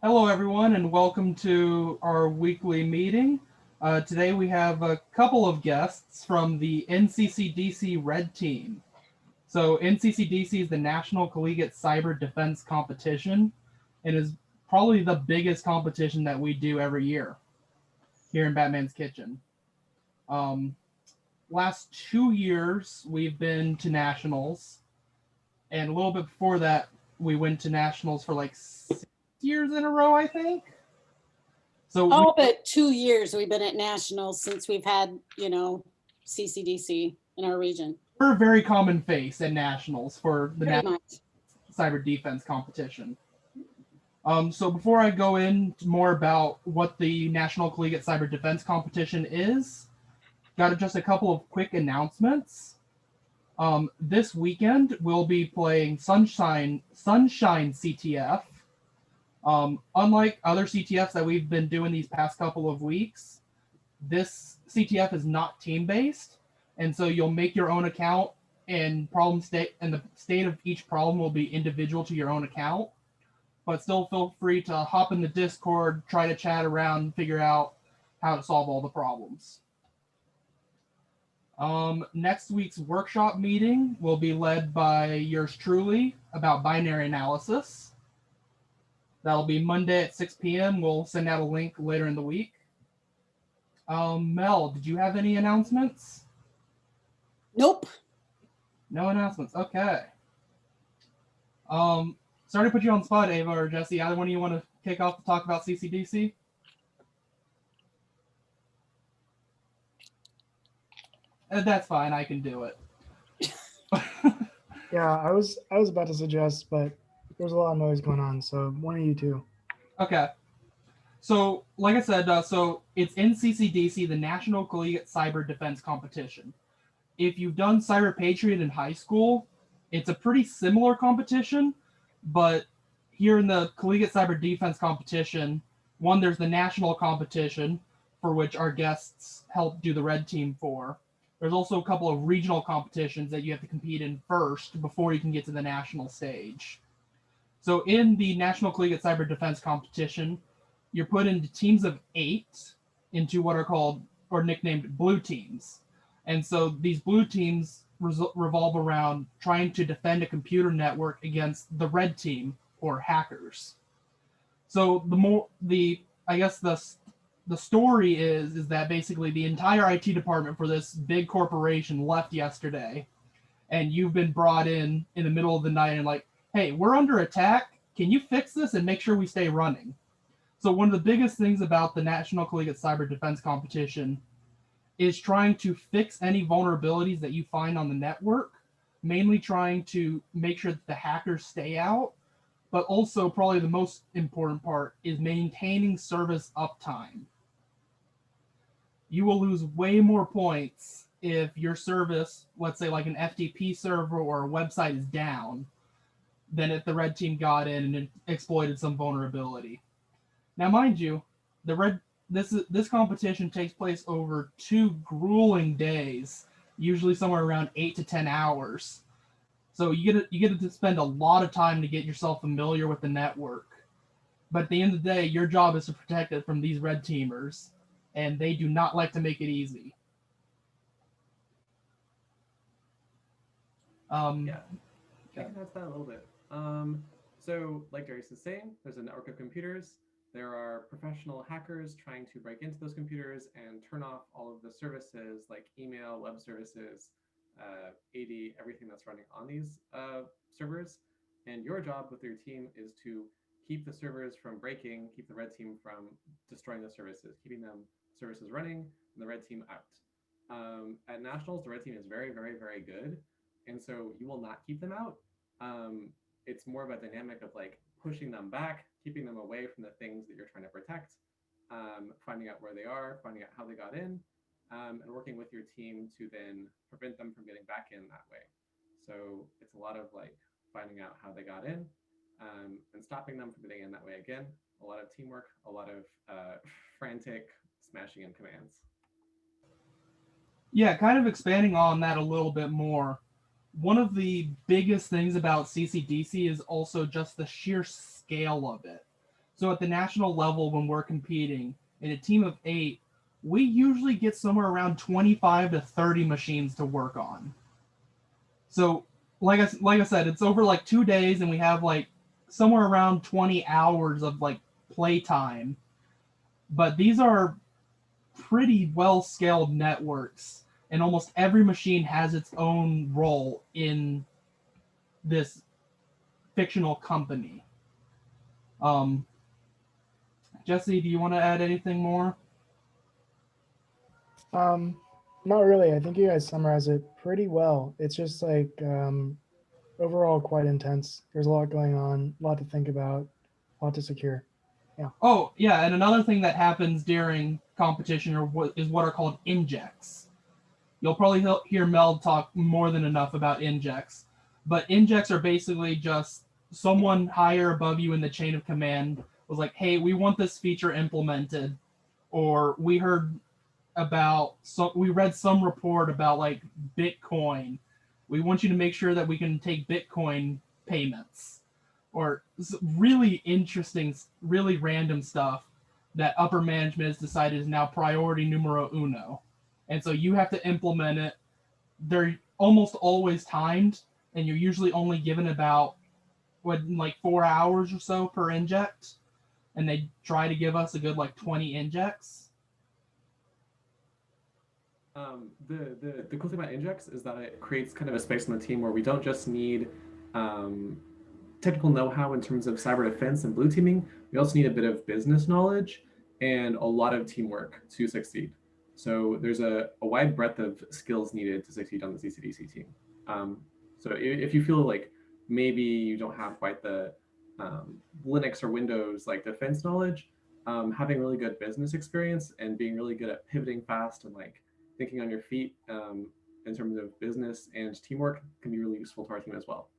Hello, everyone, and welcome to our weekly meeting. Today we have a couple of guests from the NCCDC Red Team. So, NCCDC is the National Collegiate Cyber Defense Competition and is probably the biggest competition that we do every year here in Batman's Kitchen. Um, Last 2 years, we've been to nationals, and a little bit before that, we went to nationals for like 6 years in a row, I think. So but 2 years we've been at nationals since we've had, CCDC in our region. We're a very common face at nationals for the Pretty much. cyber defense competition. So before I go into more about what the National Collegiate Cyber Defense Competition is, got just a couple of quick announcements. This weekend we'll be playing Sunshine CTF. Unlike other CTFs that we've been doing these past couple of weeks, this CTF is not team-based, and so you'll make your own account, and the state of each problem will be individual to your own account. But still feel free to hop in the Discord, try to chat around, figure out how to solve all the problems. Next week's workshop meeting will be led by yours truly about binary analysis. That'll be Monday at 6 p.m. We'll send out a link later in the week. Mel, did you have any announcements? Nope. No announcements. Okay. Sorry to put you on the spot, Ava or Jesse. Either one of you want to kick off to talk about CCDC? That's fine. I can do it. Yeah, I was about to suggest, but there's a lot of noise going on, so one of you two. Okay. So, like I said, so it's NCCDC, the National Collegiate Cyber Defense Competition. If you've done Cyber Patriot in high school, it's a pretty similar competition, but here in the Collegiate Cyber Defense Competition, one, there's the national competition, for which our guests help do the red team for. There's also a couple of regional competitions that you have to compete in first before you can get to the national stage. So in the National Collegiate Cyber Defense Competition, you're put into teams of 8 into what are called, or nicknamed, blue teams. And so these blue teams revolve around trying to defend a computer network against the red team, or hackers. So the story is that basically the entire IT department for this big corporation left yesterday, and you've been brought in the middle of the night and like, hey, we're under attack. Can you fix this and make sure we stay running? So one of the biggest things about the National Collegiate Cyber Defense Competition is trying to fix any vulnerabilities that you find on the network, mainly trying to make sure that the hackers stay out, but also probably the most important part is maintaining service uptime. You will lose way more points if your service, let's say like an FTP server or a website, is down than if the red team got in and exploited some vulnerability. Now, mind you, this competition takes place over 2 grueling days, usually somewhere around 8 to 10 hours. So you get to spend a lot of time to get yourself familiar with the network. But at the end of the day, your job is to protect it from these red teamers, and they do not like to make it easy. Yeah, I can add that a little bit. So, like Darius is saying, there's a network of computers. There are professional hackers trying to break into those computers and turn off all of the services like email, web services, AD, everything that's running on these servers. And your job with your team is to keep the servers from breaking, keep the red team from destroying the services, keeping them services running and the red team out. At nationals, the red team is very, very, very good. And so you will not keep them out. It's more of a dynamic of like pushing them back, keeping them away from the things that you're trying to protect, finding out where they are, finding out how they got in, and working with your team to then prevent them from getting back in that way. So it's a lot of like finding out how they got in, and stopping them from getting in that way again. A lot of teamwork, a lot of frantic smashing in commands. Yeah, kind of expanding on that a little bit more. One of the biggest things about CCDC is also just the sheer scale of it. So at the national level, when we're competing in a team of 8, we usually get somewhere around 25 to 30 machines to work on. So like I said, it's over like 2 days, and we have like somewhere around 20 hours of like play time. But these are pretty well scaled networks, and almost every machine has its own role in this fictional company. Jesse, do you want to add anything more? Not really. I think you guys summarize it pretty well. It's just like overall quite intense. There's a lot going on, a lot to think about, a lot to secure. Yeah. Oh, yeah, and another thing that happens during competition is what are called injects. You'll probably hear Mel talk more than enough about injects, but injects are basically just someone higher above you in the chain of command was like, hey, we want this feature implemented, or we read some report about like Bitcoin. We want you to make sure that we can take Bitcoin payments, or really interesting, really random stuff that upper management has decided is now priority numero uno. And so you have to implement it. They're almost always timed, and you're usually only given about 4 hours or so per inject, and they try to give us a good like 20 injects. The cool thing about injects is that it creates kind of a space on the team where we don't just need technical know-how in terms of cyber defense and blue teaming. We also need a bit of business knowledge and a lot of teamwork to succeed. So there's a wide breadth of skills needed to succeed on the CCDC team. So if you feel like maybe you don't have quite the Linux or Windows like defense knowledge, having really good business experience and being really good at pivoting fast and like thinking on your feet in terms of business and teamwork can be really useful to our team as well.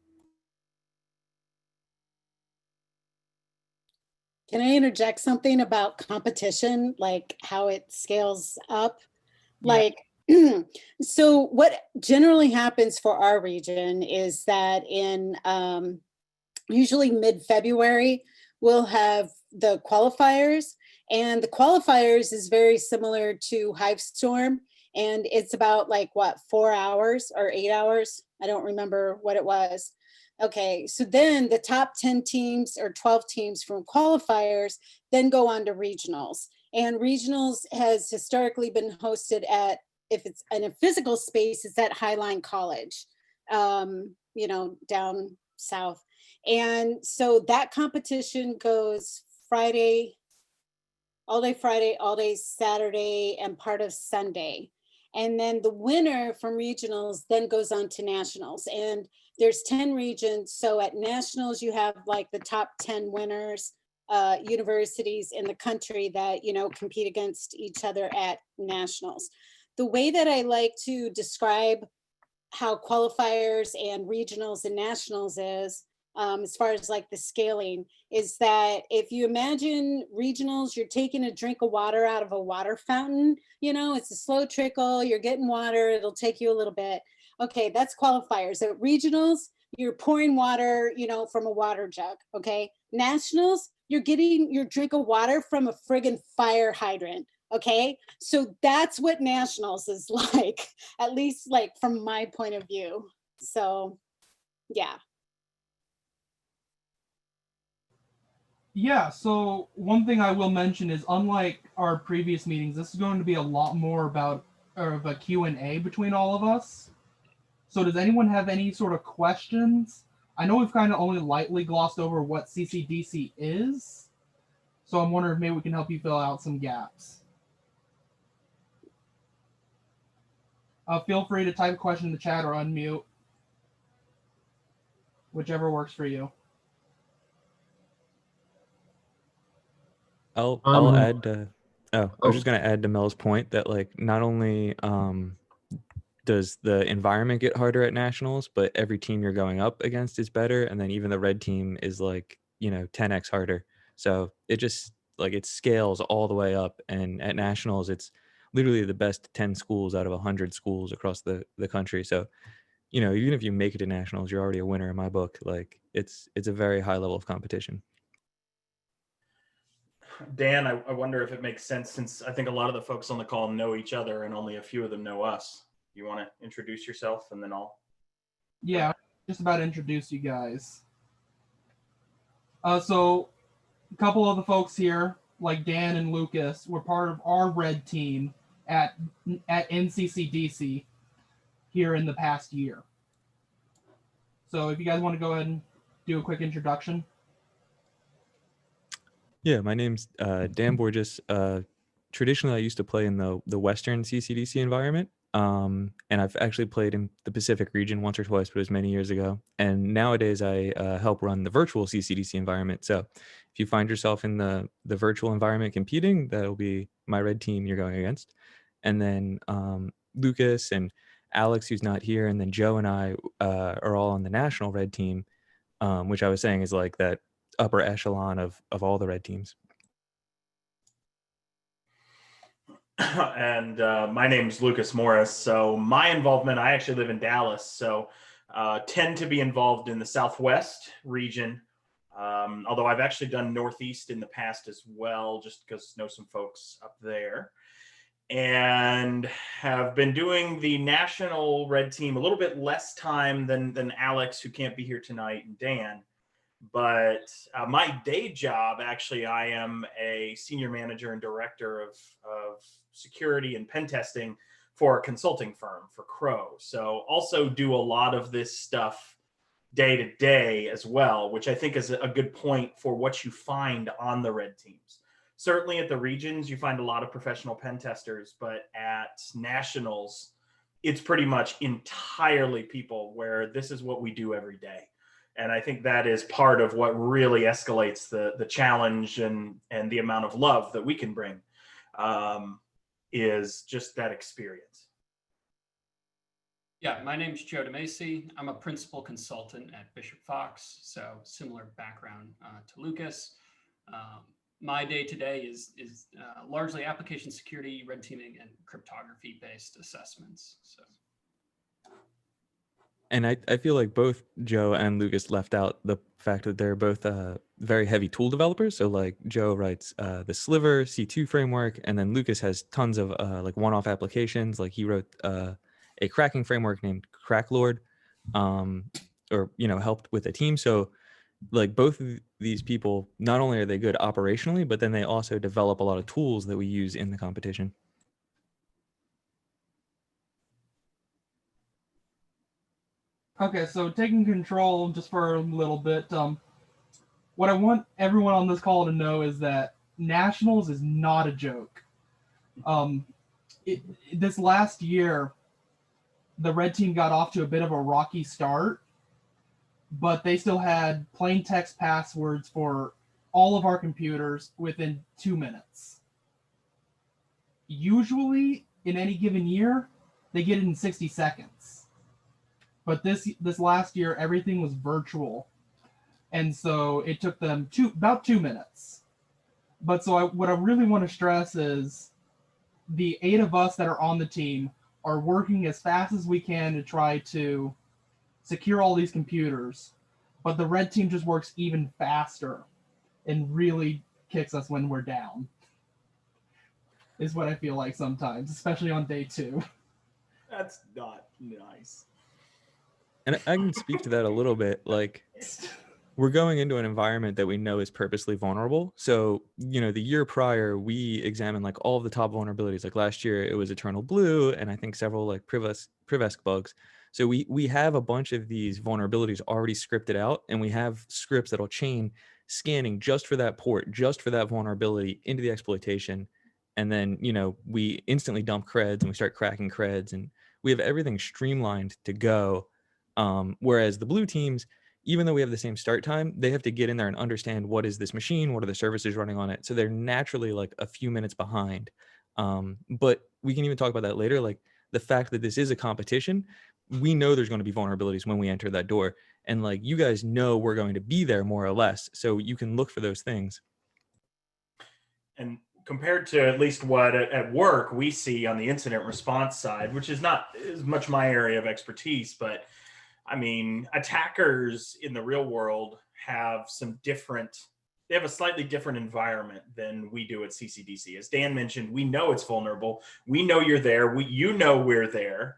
Can I interject something about competition, like how it scales up? Like, so what generally happens for our region is that in usually mid-February, we'll have the qualifiers, and the qualifiers is very similar to Hivestorm, and it's about like what, 4 hours or 8 hours? I don't remember what it was. Okay, so then the top 10 teams or 12 teams from qualifiers then go on to regionals. And regionals has historically been hosted at, if it's in a physical space, it's at Highline College, you know, down south. And so that competition goes Friday, all day Saturday, and part of Sunday. And then the winner from regionals then goes on to nationals. And there's 10 regions. So at nationals, you have like the top 10 winners, universities in the country that, you know, compete against each other at nationals. The way that I like to describe how qualifiers and regionals and nationals is, as far as like the scaling, is that if you imagine regionals, you're taking a drink of water out of a water fountain, you know, it's a slow trickle, you're getting water, it'll take you a little bit. Okay, that's qualifiers. At regionals, you're pouring water, you know, from a water jug. Okay, nationals, you're getting your drink of water from a friggin' fire hydrant. Okay, so that's what nationals is like, at least like from my point of view. So yeah. Yeah, so one thing I will mention is, unlike our previous meetings, this is going to be a lot more about of a Q&A between all of us. So does anyone have any sort of questions? I know we've kind of only lightly glossed over what CCDC is, so I'm wondering if maybe we can help you fill out some gaps. Feel free to type a question in the chat or unmute, whichever works for you. I'll add I was just going to add to Mel's point that like not only does the environment get harder at nationals, but every team you're going up against is better, and then even the red team is like, you know, 10x harder. So it just like it scales all the way up, and at nationals it's literally the best 10 schools out of 100 schools across the country. So, you know, even if you make it to nationals, you're already a winner in my book. Like it's a very high level of competition. Dan, I wonder if it makes sense, since I think a lot of the folks on the call know each other and only a few of them know us. You want to introduce yourself and then I'll... Yeah, just about to introduce you guys. So a couple of the folks here, like Dan and Lucas, were part of our red team at NCCDC here in the past year. So if you guys want to go ahead and do a quick introduction. Yeah, my name's Dan Borges. Traditionally, I used to play in the Western Ccdc environment, and I've actually played in the Pacific region once or twice, but it was many years ago. And nowadays, I help run the virtual Ccdc environment. So if you find yourself in the virtual environment competing, that'll be my red team you're going against. And then Lucas and Alex, who's not here, and then Joe and I are all on the national red team, which I was saying is like that upper echelon of all the red teams. And my name's Lucas Morris. So my involvement, I actually live in Dallas, so tend to be involved in the Southwest region. Although I've actually done Northeast in the past as well, just because I know some folks up there. And have been doing the national red team a little bit less time than Alex, who can't be here tonight, and Dan. But my day job, actually, I am a senior manager and director of security and pen testing for a consulting firm, for Crow. So also do a lot of this stuff day to day as well, which I think is a good point for what you find on the red teams. Certainly at the regions, you find a lot of professional pen testers, but at nationals, it's pretty much entirely people where this is what we do every day. And I think that is part of what really escalates the challenge and the amount of love that we can bring, is just that experience. Yeah, my name's Joe Dimasi. I'm a principal consultant at Bishop Fox, so similar background to Lucas. My day-to-day is largely application security, red teaming, and cryptography-based assessments. So. And I feel like both Joe and Lucas left out the fact that they're both very heavy tool developers. So like Joe writes the Sliver C2 framework, and then Lucas has tons of like one-off applications. Like he wrote a cracking framework named Cracklord, or helped with a team. So like both of these people, not only are they good operationally, but then they also develop a lot of tools that we use in the competition. Okay, so taking control just for a little bit. What I want everyone on this call to know is that nationals is not a joke. This last year, the red team got off to a bit of a rocky start, but they still had plain text passwords for all of our computers within 2 minutes. Usually, in any given year, they get it in 60 seconds. But this last year, everything was virtual, and so it took them about 2 minutes. But so what I really want to stress is the 8 of us that are on the team are working as fast as we can to try to secure all these computers, but the red team just works even faster and really kicks us when we're down, is what I feel like sometimes, especially on day 2. That's not nice. And I can speak to that a little bit. Like, we're going into an environment that we know is purposely vulnerable. So, the year prior, we examined like all of the top vulnerabilities. Like last year, it was Eternal Blue, and I think several like Privesc bugs. So we have a bunch of these vulnerabilities already scripted out, and we have scripts that'll chain scanning just for that port, just for that vulnerability into the exploitation. And then, we instantly dump creds and we start cracking creds, and we have everything streamlined to go. Whereas the blue teams, even though we have the same start time, they have to get in there and understand what is this machine, what are the services running on it. So they're naturally like a few minutes behind. But we can even talk about that later. Like the fact that this is a competition, we know there's going to be vulnerabilities when we enter that door. And like, you guys know we're going to be there more or less. So you can look for those things. And compared to at least what at work we see on the incident response side, which is not as much my area of expertise, but I mean, attackers in the real world have some different they have a slightly different environment than we do at CCDC. As Dan mentioned, we know it's vulnerable. We know you're there. You know we're there.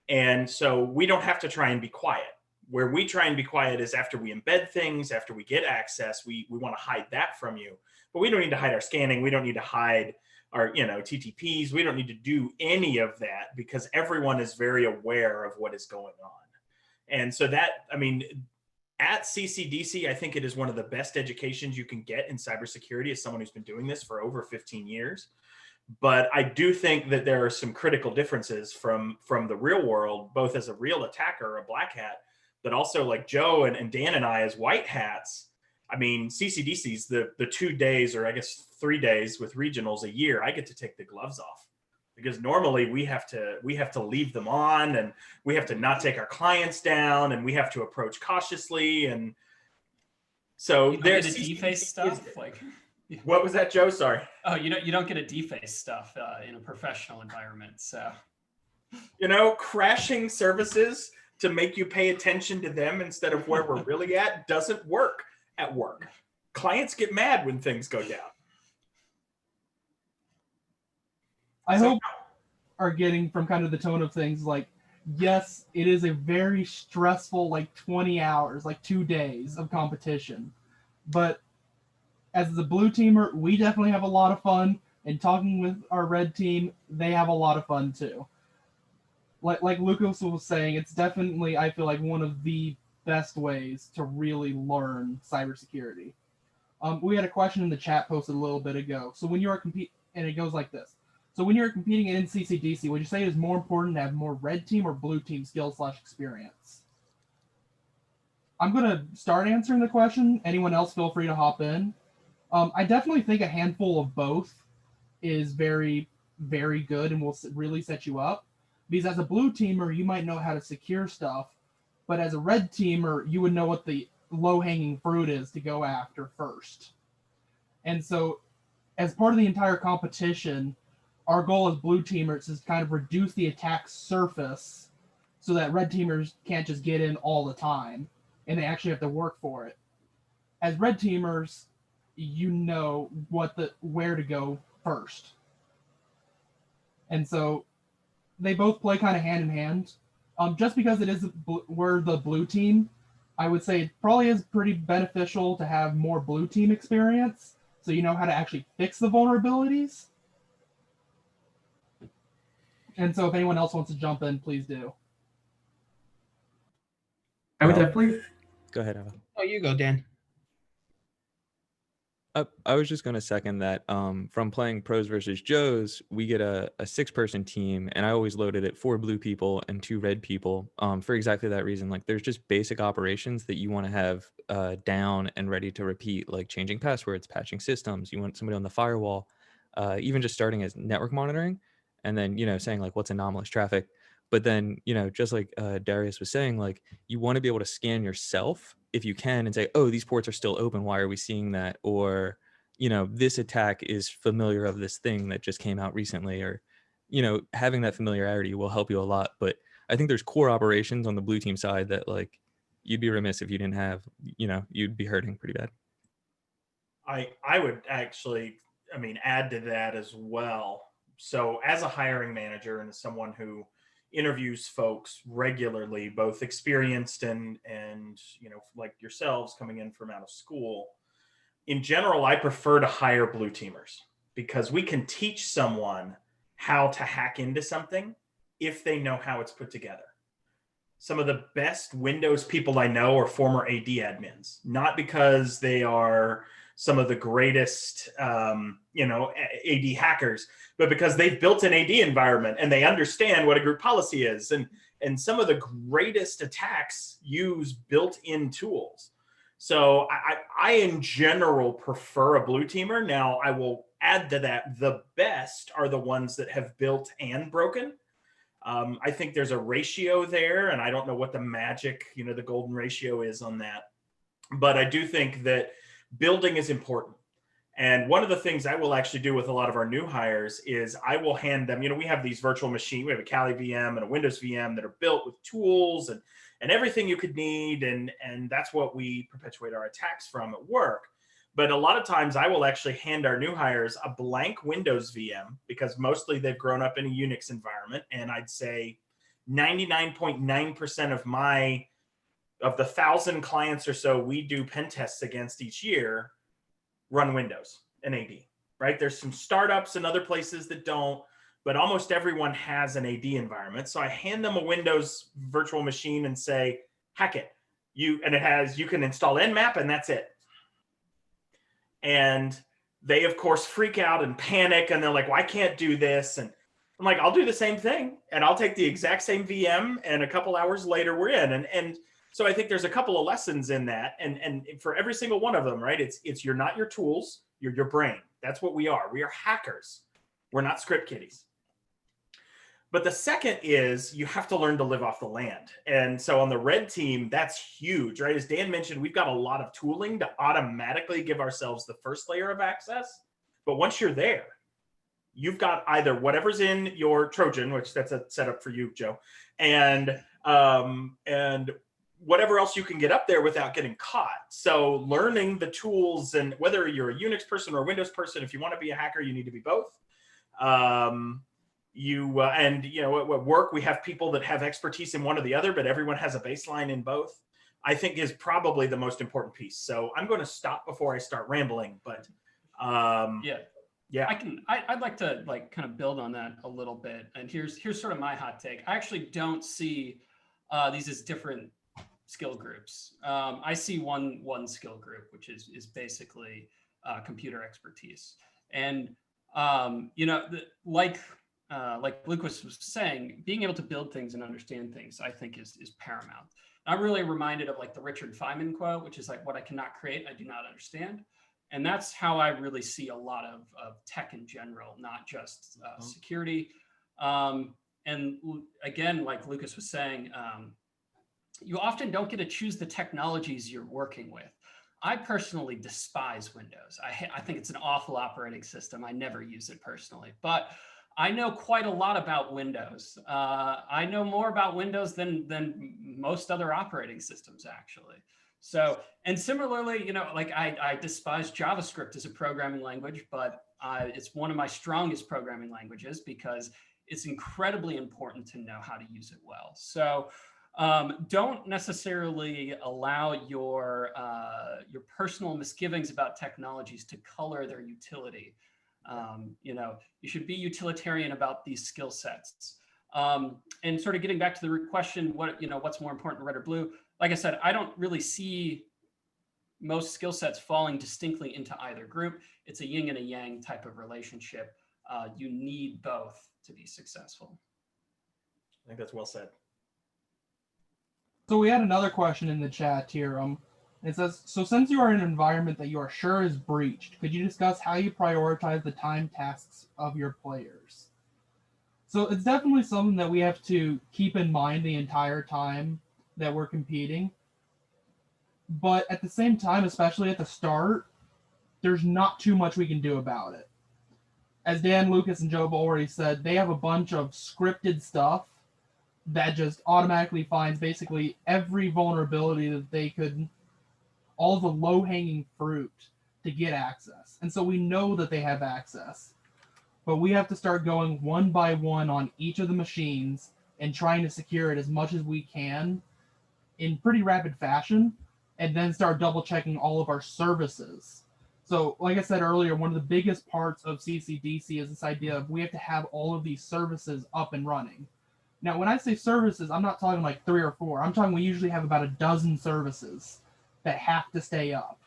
And so we don't have to try and be quiet. Where we try and be quiet is after we embed things, after we get access, we want to hide that from you. But we don't need to hide our scanning. We don't need to hide our, TTPs. We don't need to do any of that because everyone is very aware of what is going on. And so at CCDC, I think it is one of the best educations you can get in cybersecurity as someone who's been doing this for over 15 years. But I do think that there are some critical differences from the real world, both as a real attacker, a black hat, but also like Joe and Dan and I as white hats. I mean, CCDC's the 2 days, or I guess 3 days with regionals a year, I get to take the gloves off. Because normally we have to leave them on, and we have to not take our clients down, and we have to approach cautiously. And so there's deface stuff. Like, what was that, Joe? Sorry. Oh, you don't get a deface stuff in a professional environment. So, crashing services to make you pay attention to them instead of where we're really at doesn't work at work. Clients get mad when things go down. I hope are getting from kind of the tone of things like, yes, it is a very stressful 20 hours, 2 days of competition. But as the blue teamer, we definitely have a lot of fun. And talking with our red team, they have a lot of fun too. Like Lucas was saying, it's definitely, I feel like, one of the best ways to really learn cybersecurity. We had a question in the chat posted a little bit ago. So when you are competing, and it goes like this. So when you're competing in NCCDC, would you say it is more important to have more red team or blue team skills/experience? I'm going to start answering the question. Anyone else, feel free to hop in. I definitely think a handful of both is very, very good and will really set you up. Because as a blue teamer, you might know how to secure stuff, but as a red teamer, you would know what the low-hanging fruit is to go after first. And so as part of the entire competition, our goal as blue teamers is to kind of reduce the attack surface so that red teamers can't just get in all the time and they actually have to work for it. As red teamers, you know where to go first. And so they both play kind of hand in hand. Just because we're the blue team, I would say it probably is pretty beneficial to have more blue team experience so you know how to actually fix the vulnerabilities. And so if anyone else wants to jump in, please do. I would definitely. Go ahead, Eva. Oh, you go, Dan. I was just going to second that. From playing pros versus Joes, we get a 6-person team, and I always loaded it 4 blue people and 2 red people for exactly that reason. Like, there's just basic operations that you want to have down and ready to repeat, like changing passwords, patching systems. You want somebody on the firewall, even just starting as network monitoring, and then saying like what's anomalous traffic. But then just like Darius was saying, like you want to be able to scan yourself if you can and say, oh, these ports are still open, why are we seeing that? Or this attack is familiar of this thing that just came out recently, or having that familiarity will help you a lot. But I think there's core operations on the blue team side that like you'd be remiss if you didn't have. You'd be hurting pretty bad. I would actually add to that as well. So as a hiring manager and as someone who interviews folks regularly, both experienced and like yourselves coming in from out of school, in general, I prefer to hire blue teamers because we can teach someone how to hack into something if they know how it's put together. Some of the best Windows people I know are former AD admins, not because they are some of the greatest, AD hackers, but because they've built an AD environment and they understand what a group policy is. And some of the greatest attacks use built-in tools. So I in general prefer a blue teamer. Now I will add to that, the best are the ones that have built and broken. I think there's a ratio there, and I don't know what the magic, the golden ratio is on that. But I do think that building is important. And one of the things I will actually do with a lot of our new hires is I will hand them, we have these virtual machines, we have a Kali VM and a Windows VM that are built with tools and everything you could need. And that's what we perpetuate our attacks from at work. But a lot of times I will actually hand our new hires a blank Windows VM because mostly they've grown up in a Unix environment. And I'd say 99.9% of the 1,000 clients or so we do pen tests against each year run Windows and AD, right? There's some startups and other places that don't, but almost everyone has an AD environment. So I hand them a Windows virtual machine and say, hack it. You can install Nmap and that's it. And they of course freak out and panic and they're like, well, I can't do this. And I'm like, I'll do the same thing and I'll take the exact same VM and a couple hours later we're in. And so I think there's a couple of lessons in that. And for every single one of them, right? It's you're not your tools, you're your brain. That's what we are. We are hackers. We're not script kiddies. But the second is you have to learn to live off the land. And so on the red team, that's huge, right? As Dan mentioned, we've got a lot of tooling to automatically give ourselves the first layer of access. But once you're there, you've got either whatever's in your Trojan, which that's a setup for you, Joe, and whatever else you can get up there without getting caught. So learning the tools, and whether you're a Unix person or a Windows person, if you want to be a hacker, you need to be both. At work, we have people that have expertise in one or the other, but everyone has a baseline in both, I think is probably the most important piece. So I'm going to stop before I start rambling, but I'd like to kind of build on that a little bit. And here's sort of my hot take. I actually don't see these as different skill groups. I see one skill group, which is basically computer expertise. And like Lucas was saying, being able to build things and understand things, I think is paramount. I'm really reminded of like the Richard Feynman quote, which is like, what I cannot create, I do not understand. And that's how I really see a lot of tech in general, not just security. And again, like Lucas was saying, you often don't get to choose the technologies you're working with. I personally despise Windows. I think it's an awful operating system. I never use it personally, but I know quite a lot about Windows. I know more about Windows than most other operating systems, actually. So, and similarly, I despise JavaScript as a programming language, but it's one of my strongest programming languages because it's incredibly important to know how to use it well. So don't necessarily allow your personal misgivings about technologies to color their utility. You should be utilitarian about these skill sets. And sort of getting back to the question, what's more important, red or blue? Like I said, I don't really see most skill sets falling distinctly into either group. It's a yin and a yang type of relationship. You need both to be successful. I think that's well said. So we had another question in the chat here. It says, so since you are in an environment that you are sure is breached, could you discuss how you prioritize the time tasks of your players? So it's definitely something that we have to keep in mind the entire time that we're competing. But at the same time, especially at the start, there's not too much we can do about it. As Dan, Lucas, and Joe already said, they have a bunch of scripted stuff that just automatically finds basically every vulnerability that they could, all the low-hanging fruit to get access. And so we know that they have access, but we have to start going one by one on each of the machines and trying to secure it as much as we can in pretty rapid fashion, and then start double checking all of our services. So like I said earlier, one of the biggest parts of CCDC is this idea of we have to have all of these services up and running. Now, when I say services, I'm not talking like 3 or 4. I'm talking we usually have about a dozen services that have to stay up.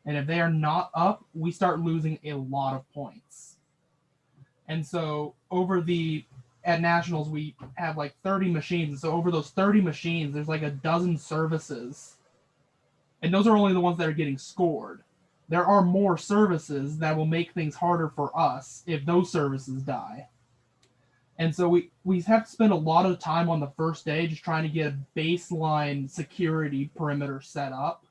And if they are not up, we start losing a lot of points. And so at Nationals, we have like 30 machines. So over those 30 machines, there's like a dozen services. And those are only the ones that are getting scored. There are more services that will make things harder for us if those services die. And so we have to spend a lot of time on the first day just trying to get a baseline security perimeter set up.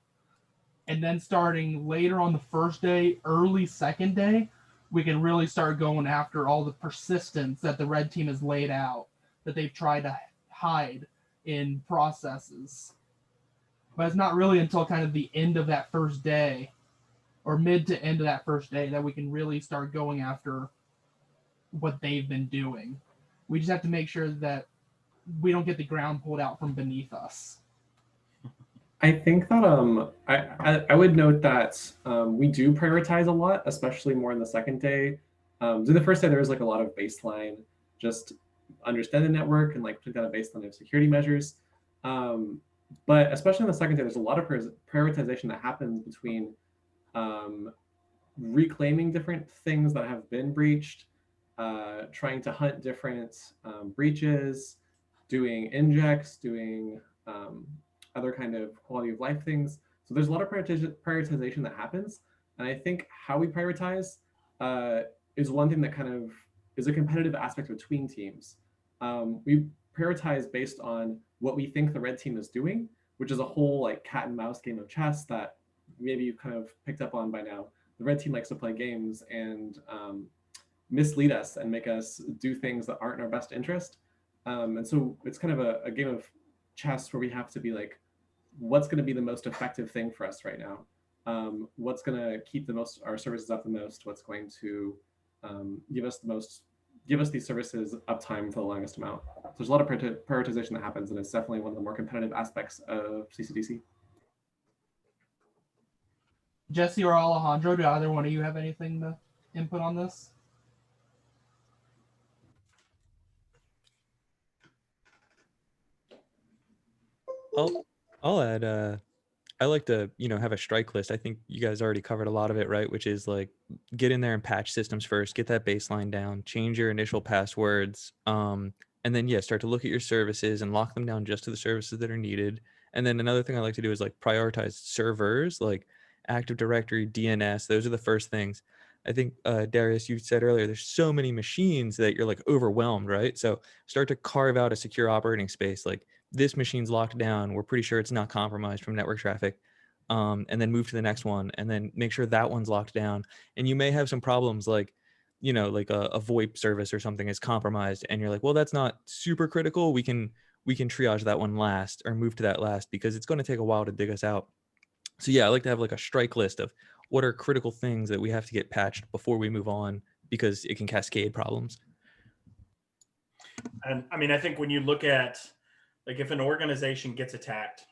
And then starting later on the first day, early second day, we can really start going after all the persistence that the red team has laid out, that they've tried to hide in processes. But it's not really until kind of the end of that first day or mid to end of that first day that we can really start going after what they've been doing. We just have to make sure that we don't get the ground pulled out from beneath us. I think that I would note that we do prioritize a lot, especially more in the second day. So the first day there was like a lot of baseline, just understand the network and like put down a baseline of security measures. But especially in the second day, there's a lot of prioritization that happens between reclaiming different things that have been breached, trying to hunt different breaches, doing injects, doing other kind of quality of life things. So there's a lot of prioritization that happens. And I think how we prioritize is one thing that kind of is a competitive aspect between teams. We prioritize based on what we think the red team is doing, which is a whole like cat and mouse game of chess that maybe you've kind of picked up on by now. The red team likes to play games and mislead us and make us do things that aren't in our best interest. And so it's kind of a game of chess where we have to be like, what's going to be the most effective thing for us right now? What's going to keep our services up the most? What's going to give us these services uptime for the longest amount? So there's a lot of prioritization that happens, and it's definitely one of the more competitive aspects of CCDC. Jesse or Alejandro, do either one of you have anything to input on this? I'll add, I like to, have a strike list. I think you guys already covered a lot of it, right? Which is like, get in there and patch systems first, get that baseline down, change your initial passwords, and then start to look at your services and lock them down just to the services that are needed. And then another thing I like to do is like prioritize servers, like Active Directory, DNS. Those are the first things. I think, Darius, you said earlier, there's so many machines that you're like overwhelmed, right? So start to carve out a secure operating space. Like, this machine's locked down. We're pretty sure it's not compromised from network traffic. And then move to the next one and then make sure that one's locked down. And you may have some problems like, like a VoIP service or something is compromised. And you're like, well, that's not super critical. We can triage that one last or move to that last because it's going to take a while to dig us out. So I like to have like a strike list of what are critical things that we have to get patched before we move on because it can cascade problems. And I mean, I think when you look at, like, if an organization gets attacked,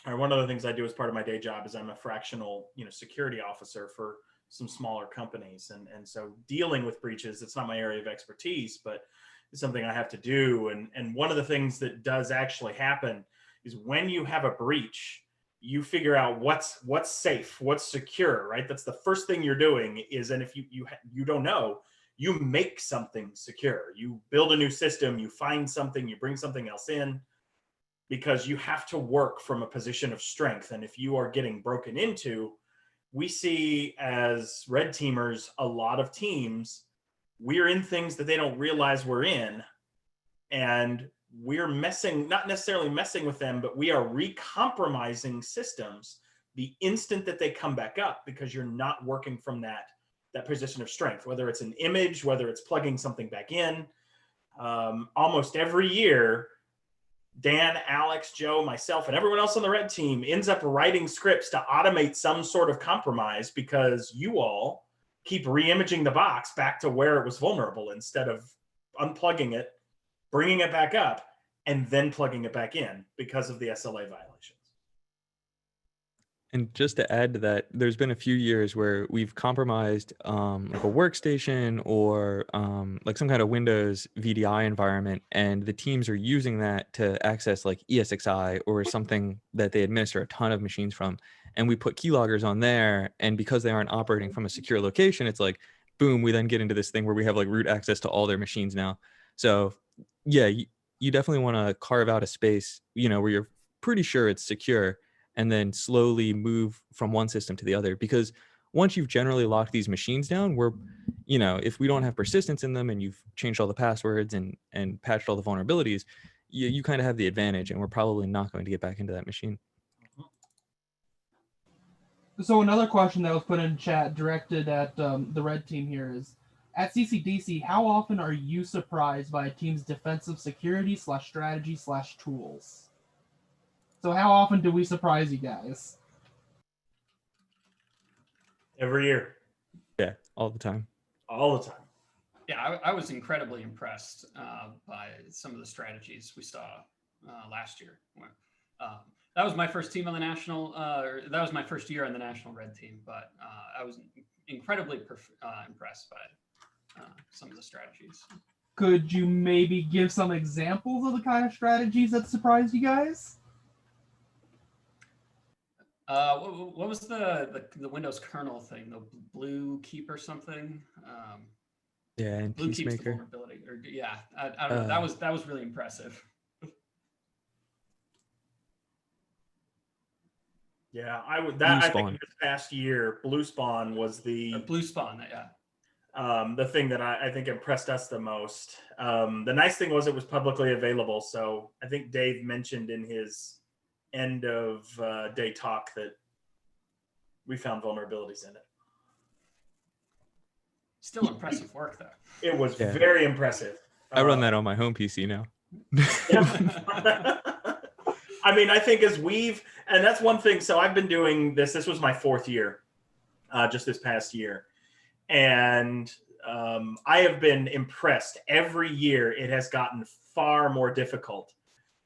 or one of the things I do as part of my day job is I'm a fractional, security officer for some smaller companies. And so dealing with breaches, it's not my area of expertise, but it's something I have to do. And one of the things that does actually happen is when you have a breach, you figure out what's safe, what's secure, right? That's the first thing you're doing is, and if you don't know, you make something secure. You build a new system, you find something, you bring something else in, because you have to work from a position of strength. And if you are getting broken into, we see as red teamers, a lot of teams, we're in things that they don't realize we're in. And we're not necessarily messing with them, but we are recompromising systems the instant that they come back up because you're not working from that position of strength, whether it's an image, whether it's plugging something back in. Almost every year, Dan, Alex, Joe, myself, and everyone else on the red team ends up writing scripts to automate some sort of compromise because you all keep re-imaging the box back to where it was vulnerable instead of unplugging it, bringing it back up, and then plugging it back in because of the SLA violations. And just to add to that, there's been a few years where we've compromised like a workstation or like some kind of Windows VDI environment, and the teams are using that to access like ESXi or something that they administer a ton of machines from. And we put keyloggers on there, and because they aren't operating from a secure location, it's like, boom, we then get into this thing where we have like root access to all their machines now. So you definitely want to carve out a space, where you're pretty sure it's secure, and then slowly move from one system to the other. Because once you've generally locked these machines down, if we don't have persistence in them and you've changed all the passwords and patched all the vulnerabilities, you kind of have the advantage, and we're probably not going to get back into that machine. So another question that was put in chat directed at the red team here is, at CCDC, how often are you surprised by a team's defensive security /strategy /tools? So how often do we surprise you guys? Every year, Yeah, all the time. all the time. Yeah, I was incredibly impressed by some of the strategies we saw last year. That was my first team on the national, or that was my first year on the national red team, but I was incredibly impressed by some of the strategies. Could you maybe give some examples of the kind of strategies that surprised you guys? What was the Windows kernel thing? The blue keep or something? Yeah, and Blue keeps the Peacemaker. vulnerability. Or yeah, I don't know. That was really impressive. Yeah, I would. That Blue I think Spawn. this past year, Blue Spawn was Or Blue Spawn, yeah. the thing that I think impressed us the most. The nice thing was it was publicly available. So I think Dave mentioned in his end of day talk that we found vulnerabilities in it. Still impressive work, though. It was Yeah. very impressive. I run that on my home PC now. Yeah. I mean, I think and that's one thing. So I've been doing this. This was my 4th year, just this past year. And I have been impressed. Every year it has gotten far more difficult.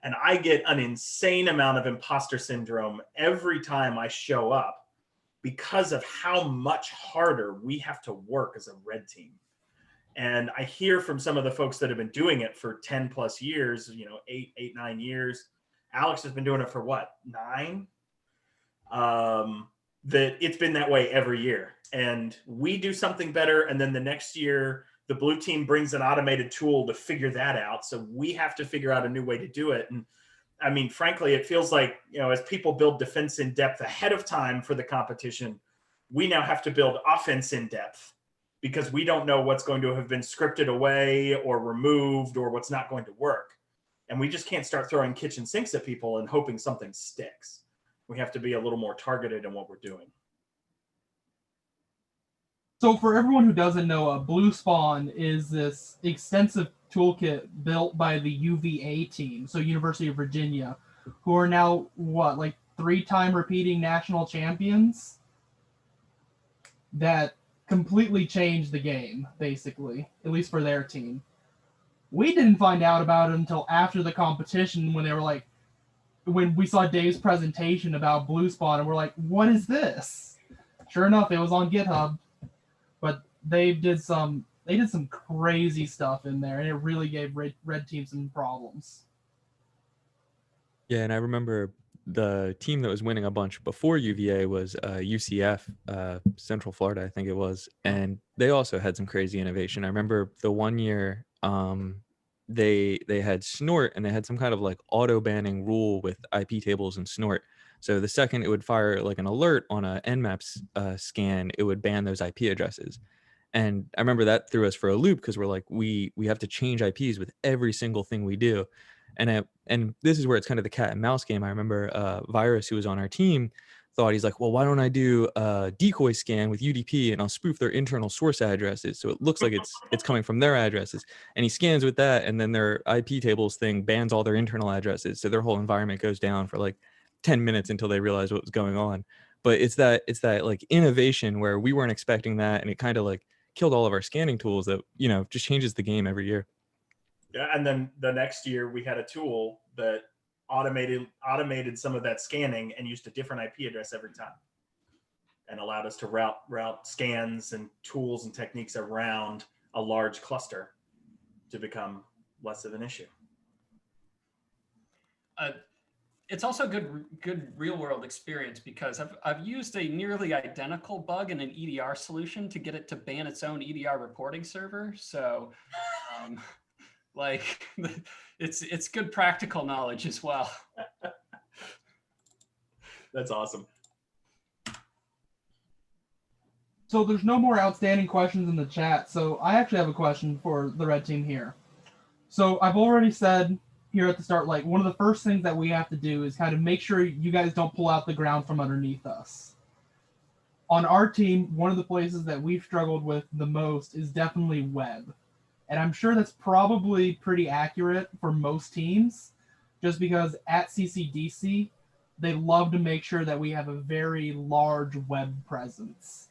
And I get an insane amount of imposter syndrome every time I show up because of how much harder we have to work as a red team. And I hear from some of the folks that have been doing it for 10 plus years, 8, 9 years. Alex has been doing it for what, 9? That it's been that way every year. And we do something better. And then the next year, the blue team brings an automated tool to figure that out. So we have to figure out a new way to do it. And I mean, frankly, it feels like, as people build defense in depth ahead of time for the competition, we now have to build offense in depth because we don't know what's going to have been scripted away or removed or what's not going to work. And we just can't start throwing kitchen sinks at people and hoping something sticks. We have to be a little more targeted in what we're doing. So for everyone who doesn't know, Blue Spawn is this extensive toolkit built by the UVA team, so University of Virginia, who are now, 3-time repeating national champions that completely changed the game, basically, at least for their team. We didn't find out about it until after the competition when we saw Dave's presentation about Blue Spawn, and we're like, what is this? Sure enough, it was on GitHub, but they did some crazy stuff in there, and it really gave Red Team some problems. Yeah, and I remember the team that was winning a bunch before UVA was UCF, Central Florida, I think it was, and they also had some crazy innovation. I remember the one year they had Snort, and they had some kind of auto banning rule with IP tables and Snort. So the second it would fire an alert on a Nmap scan, it would ban those IP addresses. And I remember that threw us for a loop because we're we have to change IPs with every single thing we do. And this is where it's kind of the cat and mouse game. I remember Virus, who was on our team, thought, he's like, well, why don't I do a decoy scan with UDP and I'll spoof their internal source addresses so it looks like it's coming from their addresses. And he scans with that, and then their IP tables thing bans all their internal addresses, so their whole environment goes down for 10 minutes until they realize what was going on. But it's that innovation where we weren't expecting that, and it kind of killed all of our scanning tools that just changes the game every year. Yeah, and then the next year we had a tool that automated some of that scanning and used a different IP address every time, and allowed us to route scans and tools and techniques around a large cluster to become less of an issue. It's also good real world experience because I've used a nearly identical bug in an EDR solution to get it to ban its own EDR reporting server. So it's good practical knowledge as well. That's awesome. So there's no more outstanding questions in the chat. So I actually have a question for the red team here. So I've already said here at the start, one of the first things that we have to do is kind of make sure you guys don't pull out the ground from underneath us. On our team, one of the places that we've struggled with the most is definitely web. And I'm sure that's probably pretty accurate for most teams, just because at Ccdc, they love to make sure that we have a very large web presence.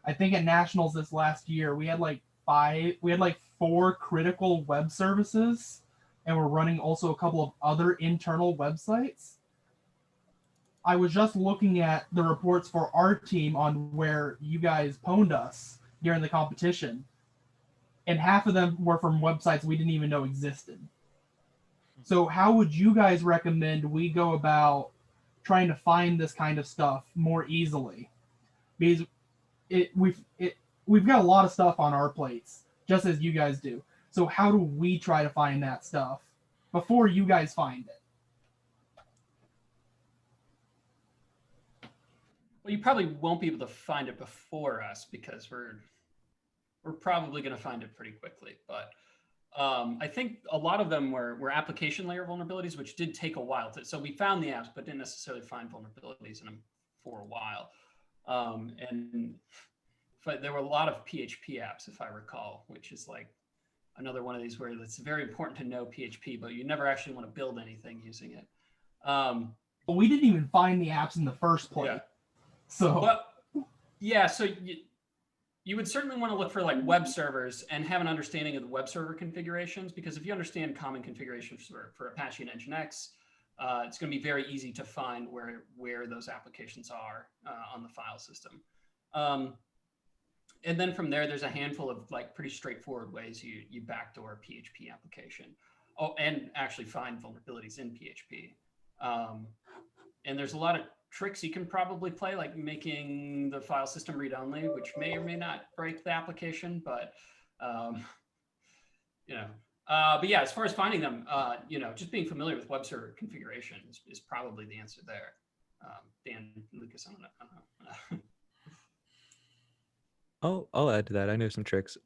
I think at nationals this last year, we had like 4 critical web services, and we're running also a couple of other internal websites. I was just looking at the reports for our team on where you guys pwned us during the competition, and half of them were from websites we didn't even know existed. So how would you guys recommend we go about trying to find this kind of stuff more easily? Because we've got a lot of stuff on our plates, just as you guys do. So how do we try to find that stuff before you guys find it? Well, you probably won't be able to find it before us because we're probably going to find it pretty quickly. But I think a lot of them were application layer vulnerabilities, which did take a while. So we found the apps, but didn't necessarily find vulnerabilities in them for a while. But there were a lot of PHP apps, if I recall, which is like another one of these where it's very important to know PHP, but you never actually want to build anything using it. But we didn't even find the apps in the first place. Yeah. So, but yeah, so you would certainly want to look for like web servers and have an understanding of the web server configurations, because if you understand common configurations for Apache and Nginx, it's going to be very easy to find where those applications are on the file system. And then from there's a handful of like pretty straightforward ways you backdoor a PHP application. Oh, and actually find vulnerabilities in PHP. And there's a lot of tricks you can probably play, like making the file system read-only, which may or may not break the application, but but yeah, as far as finding them, just being familiar with web server configuration is probably the answer there. Dan, Lucas, I don't know. I'll add to that. I know some tricks.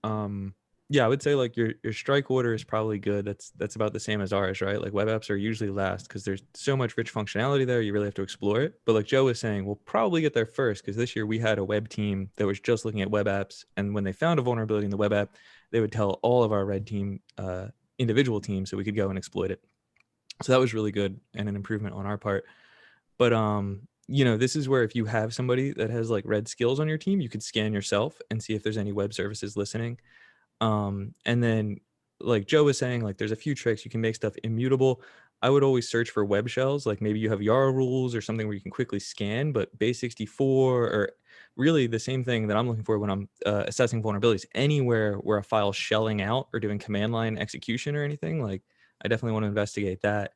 Yeah, I would say like your strike order is probably good. That's about the same as ours, right? Like web apps are usually last because there's so much rich functionality there. You really have to explore it. But like Joe was saying, we'll probably get there first because this year we had a web team that was just looking at web apps, and when they found a vulnerability in the web app, they would tell all of our red team individual teams so we could go and exploit it. So that was really good and an improvement on our part. But this is where if you have somebody that has like red skills on your team, you could scan yourself and see if there's any web services listening. And then like Joe was saying, like there's a few tricks. You can make stuff immutable. I would always search for web shells. Like maybe you have Yara rules or something where you can quickly scan, but base64 or really the same thing that I'm looking for when I'm assessing vulnerabilities, anywhere where a file's shelling out or doing command line execution or anything, like I definitely want to investigate that.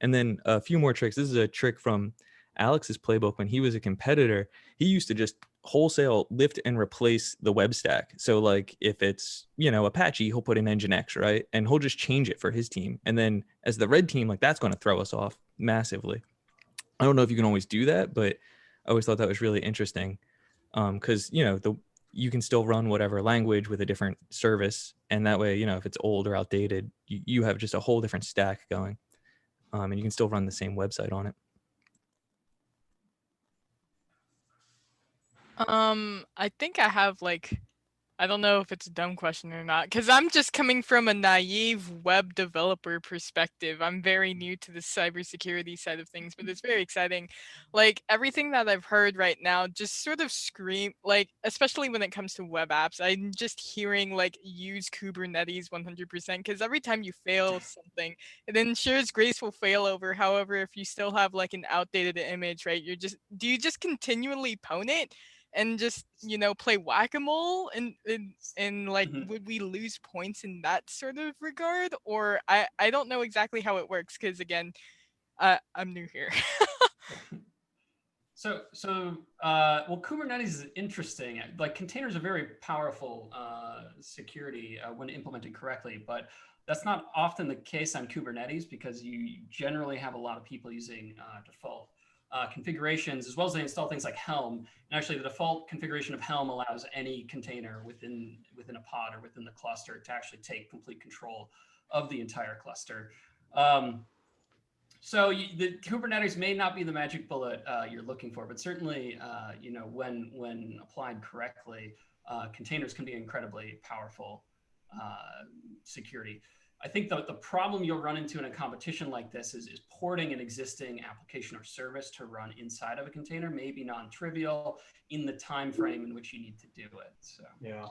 And then a few more tricks. This is a trick from Alex's playbook when he was a competitor. He used to just wholesale lift and replace the web stack. So like if it's, Apache, he'll put in Nginx, right? And he'll just change it for his team. And then as the red team, like that's going to throw us off massively. I don't know if you can always do that, but I always thought that was really interesting. Because, you can still run whatever language with a different service. And that way, if it's old or outdated, you have just a whole different stack going. And you can still run the same website on it. I think I have I don't know if it's a dumb question or not, because I'm just coming from a naive web developer perspective. I'm very new to the cybersecurity side of things, but it's very exciting. Like everything that I've heard right now just sort of scream, especially when it comes to web apps, I'm just hearing use Kubernetes 100%, because every time you fail something, it ensures graceful failover. However, if you still have an outdated image, right, do you just continually pwn it? And just play whack-a-mole and would we lose points in that sort of regard? Or I don't know exactly how it works, because again, I'm new here. So Kubernetes is interesting. Like containers are very powerful security when implemented correctly, but that's not often the case on Kubernetes because you generally have a lot of people using default configurations, as well as they install things like Helm. And actually the default configuration of Helm allows any container within a pod or within the cluster to actually take complete control of the entire cluster. So the Kubernetes may not be the magic bullet you're looking for, but certainly, when applied correctly, containers can be incredibly powerful security. I think the problem you'll run into in a competition like this is porting an existing application or service to run inside of a container may be non-trivial in the time frame in which you need to do it. So Yeah.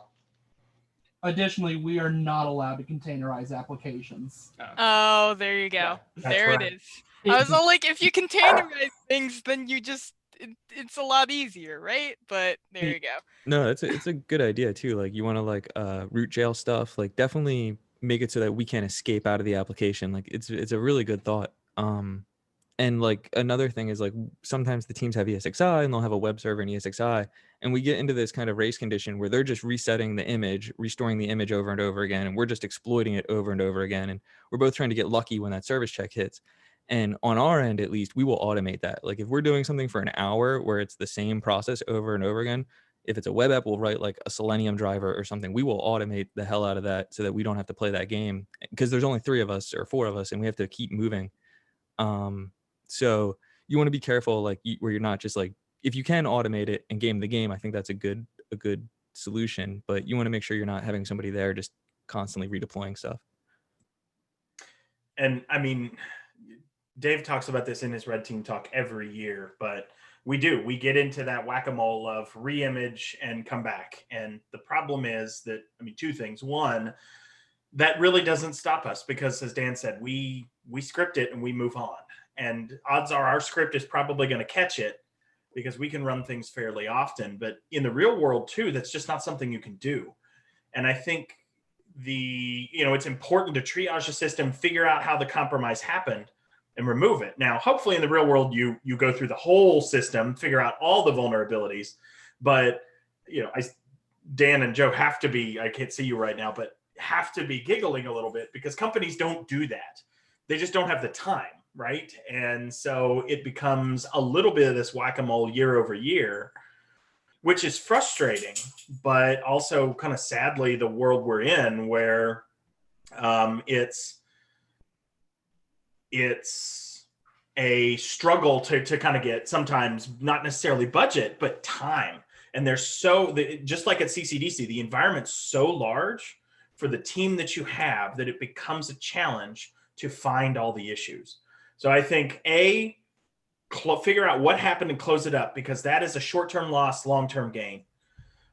Additionally, we are not allowed to containerize applications. Oh, there you go. Yeah, there right. it is. I was all like, if you containerize things, then you just it's a lot easier, right? But there you go. No, it's a good idea too. Like you want to like root jail stuff. Like definitely make it so that we can't escape out of the application. Like it's a really good thought. And like another thing is like sometimes the teams have ESXi and they'll have a web server in ESXi, and we get into this kind of race condition where they're just resetting the image, restoring the image over and over again, and we're just exploiting it over and over again. And we're both trying to get lucky when that service check hits. And on our end, at least, we will automate that. Like if we're doing something for an hour where it's the same process over and over again, if it's a web app, we'll write like a Selenium driver or something. We will automate the hell out of that so that we don't have to play that game, because there's only 3 of us or 4 of us and we have to keep moving. So you want to be careful, like where you're not just like, if you can automate it and game the game, I think that's a good solution, but you want to make sure you're not having somebody there just constantly redeploying stuff. And I mean, Dave talks about this in his Red Team talk every year, but we get into that whack-a-mole of re-image and come back. And the problem is that, I mean, 2 things. One, that really doesn't stop us because, as Dan said, we script it and we move on. And odds are our script is probably going to catch it because we can run things fairly often. But in the real world too, that's just not something you can do. And I think it's important to triage the system, figure out how the compromise happened, and remove it. Now, hopefully in the real world, you go through the whole system, figure out all the vulnerabilities. But, Dan and Joe have to be, I can't see you right now, but have to be giggling a little bit because companies don't do that. They just don't have the time, right? And so it becomes a little bit of this whack-a-mole year over year, which is frustrating, but also kind of sadly the world we're in where it's a struggle to kind of get sometimes not necessarily budget, but time. And just like at CCDC, the environment's so large for the team that you have that it becomes a challenge to find all the issues. So I think figure out what happened and close it up, because that is a short-term loss, long-term gain.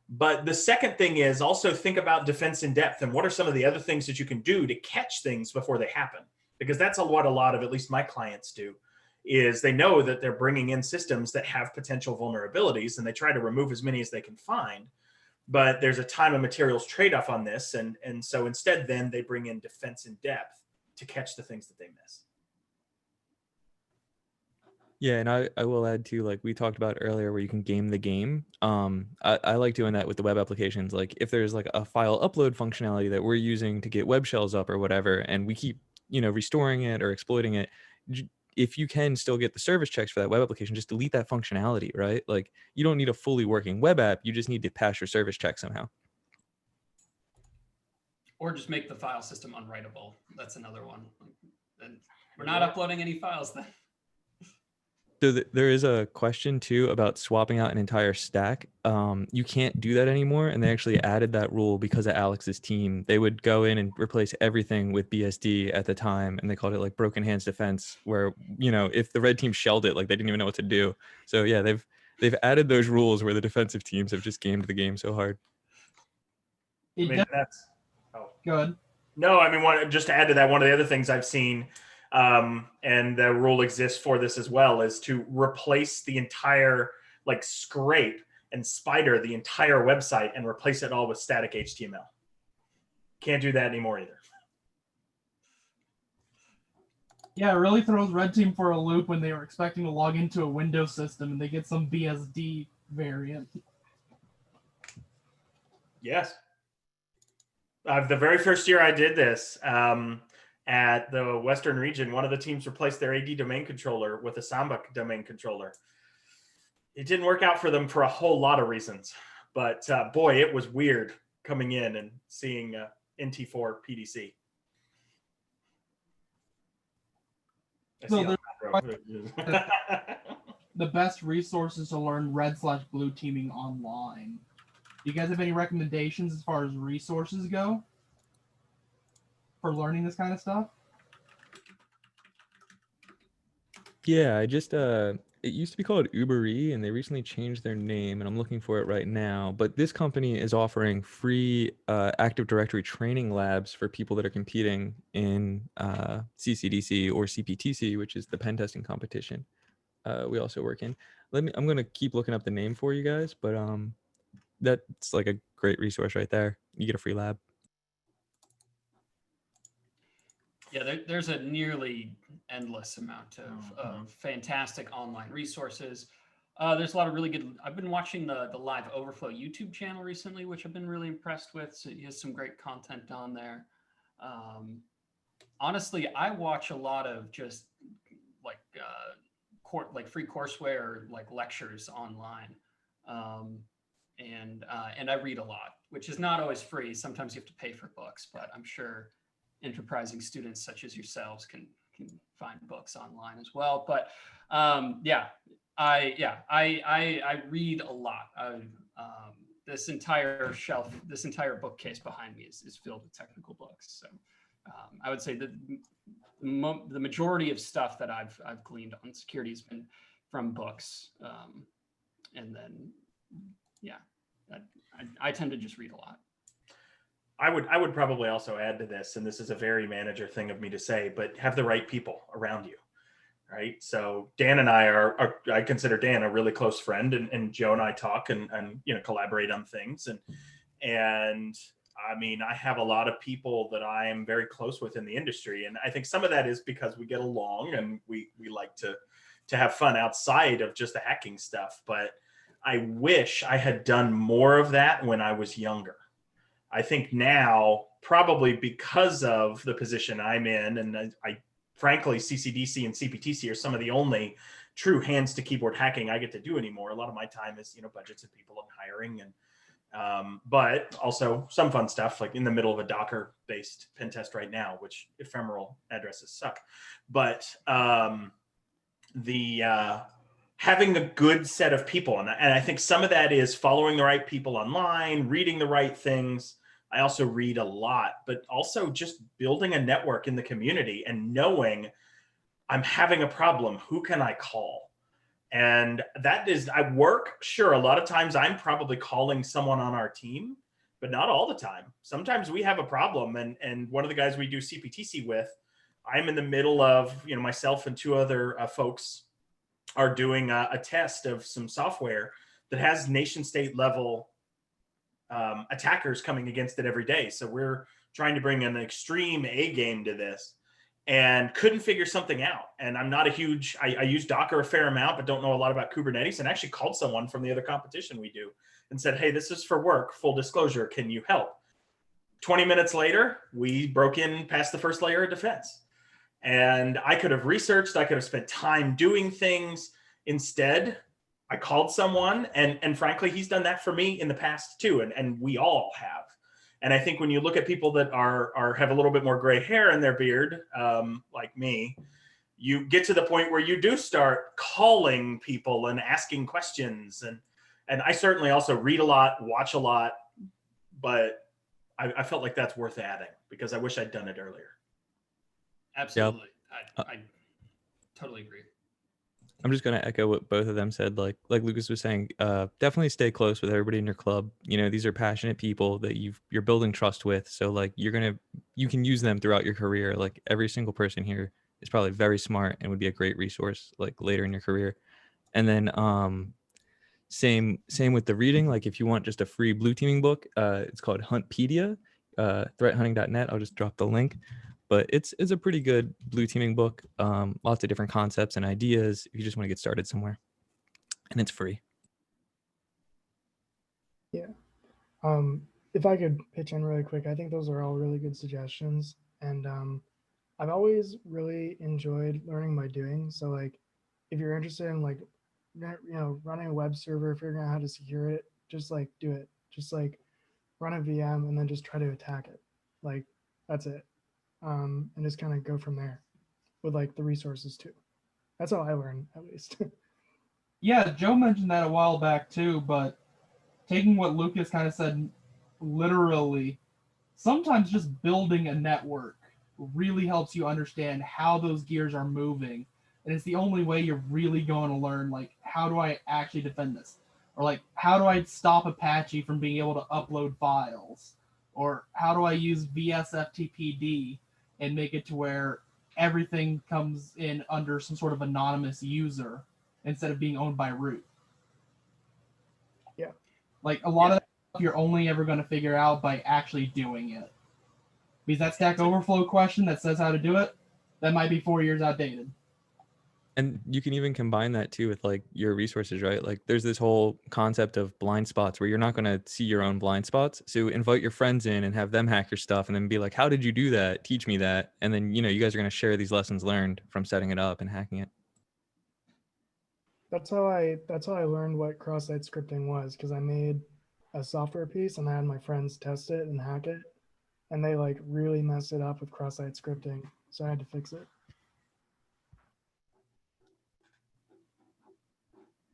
But the second thing is also think about defense in depth and what are some of the other things that you can do to catch things before they happen, because that's what a lot of at least my clients do. Is they know that they're bringing in systems that have potential vulnerabilities and they try to remove as many as they can find. But there's a time and materials trade-off on this. And so instead, then they bring in defense in depth to catch the things that they miss. Yeah, and I will add too, like we talked about earlier, where you can game the game. I like doing that with the web applications. Like if there's like a file upload functionality that we're using to get web shells up or whatever, and we keep, restoring it or exploiting it, if you can still get the service checks for that web application, just delete that functionality, right? Like you don't need a fully working web app. You just need to pass your service check somehow. Or just make the file system unwritable. That's another one. And we're not uploading any files then. So there is a question too about swapping out an entire stack. You can't do that anymore, and they actually added that rule because of Alex's team. They would go in and replace everything with BSD at the time, and they called it like broken hands defense, where if the red team shelled it, like they didn't even know what to do. So yeah, they've added those rules where the defensive teams have just gamed the game so hard. Good. No, I mean, just to add to that, one of the other things I've seen. And the rule exists for this as well, is to replace the entire scrape and spider the entire website and replace it all with static HTML. Can't do that anymore either. Yeah, it really throws Red Team for a loop when they were expecting to log into a Windows system and they get some BSD variant. Yes. The very first year I did this, at the Western region, one of the teams replaced their AD domain controller with a Samba domain controller. It didn't work out for them for a whole lot of reasons, but boy, it was weird coming in and seeing NT4 PDC. So the best resources to learn red/blue teaming online. Do you guys have any recommendations as far as resources go? for learning this kind of stuff? Yeah, I just it used to be called Uber-E, and they recently changed their name, and I'm looking for it right now. But this company is offering free Active Directory training labs for people that are competing in CCDC or CPTC, which is the pen testing competition. We also work in. I'm gonna keep looking up the name for you guys, but that's like a great resource right there. You get a free lab. Yeah, there's a nearly endless amount of fantastic online resources. There's a lot of really good. I've been watching the Live Overflow YouTube channel recently, which I've been really impressed with. So he has some great content on there. Honestly, I watch a lot of just like free courseware or like lectures online, and I read a lot, which is not always free. Sometimes you have to pay for books, but I'm sure enterprising students such as yourselves can find books online as well. But I read a lot. This entire shelf, this entire bookcase behind me is filled with technical books. So I would say that the majority of stuff that I've gleaned on security has been from books, and then I tend to just read a lot. I would probably also add to this, and this is a very manager thing of me to say, but have the right people around you, right? So Dan and I I consider Dan a really close friend, and Joe and I talk and collaborate on things, and I mean, I have a lot of people that I am very close with in the industry, and I think some of that is because we get along and we like to have fun outside of just the hacking stuff. But I wish I had done more of that when I was younger. I think now, probably because of the position I'm in, and I frankly, CCDC and CPTC are some of the only true hands to keyboard hacking I get to do anymore. A lot of my time is, budgets of people and hiring, and but also some fun stuff, like in the middle of a Docker-based pen test right now, which ephemeral addresses suck. But having a good set of people, and I think some of that is following the right people online, reading the right things. I also read a lot, but also just building a network in the community and knowing I'm having a problem, who can I call? And that is, I work, sure, a lot of times I'm probably calling someone on our team, but not all the time. Sometimes we have a problem, and one of the guys we do CPTC with, I'm in the middle of, myself and two other folks are doing a test of some software that has nation state level attackers coming against it every day. So we're trying to bring an extreme A game to this and couldn't figure something out. And I'm not a huge, I use Docker a fair amount, but don't know a lot about Kubernetes, and actually called someone from the other competition we do and said, hey, this is for work, full disclosure, can you help? 20 minutes later, we broke in past the first layer of defense. And I could have researched, I could have spent time doing things. Instead, I called someone, and frankly, he's done that for me in the past too, and we all have. And I think when you look at people that have a little bit more gray hair in their beard, like me, you get to the point where you do start calling people and asking questions. And I certainly also read a lot, watch a lot, but I felt like that's worth adding because I wish I'd done it earlier. Absolutely. Yep. I totally agree. I'm just going to echo what both of them said. Like Lucas was saying, definitely stay close with everybody in your club. These are passionate people that you're building trust with. So like you can use them throughout your career. Like every single person here is probably very smart and would be a great resource like later in your career. And then same with the reading. Like if you want just a free blue teaming book, it's called Huntpedia, threathunting.net. I'll just drop the link. But it's a pretty good blue teaming book. Lots of different concepts and ideas if you just want to get started somewhere. And it's free. Yeah. If I could pitch in really quick, I think those are all really good suggestions. And I've always really enjoyed learning by doing. So like if you're interested in like, running a web server, figuring out how to secure it, just like do it. Just like run a VM and then just try to attack it. Like that's it. And just kind of go from there with like the resources too. That's how I learn, at least. Yeah, Joe mentioned that a while back too, but taking what Lucas kind of said literally, sometimes just building a network really helps you understand how those gears are moving. And it's the only way you're really going to learn, like, how do I actually defend this? Or, like, how do I stop Apache from being able to upload files? Or how do I use VSFTPD and make it to where everything comes in under some sort of anonymous user instead of being owned by root? Yeah. Like, a lot of that stuff you're only ever going to figure out by actually doing it. Because that Stack Overflow question that says how to do it, that might be 4 years outdated. And you can even combine that too with like your resources, right? Like there's this whole concept of blind spots where you're not going to see your own blind spots. So invite your friends in and have them hack your stuff and then be like, how did you do that? Teach me that. And then, you know, you guys are going to share these lessons learned from setting it up and hacking it. That's how I learned what cross-site scripting was, because I made a software piece and I had my friends test it and hack it, and they like really messed it up with cross-site scripting, so I had to fix it.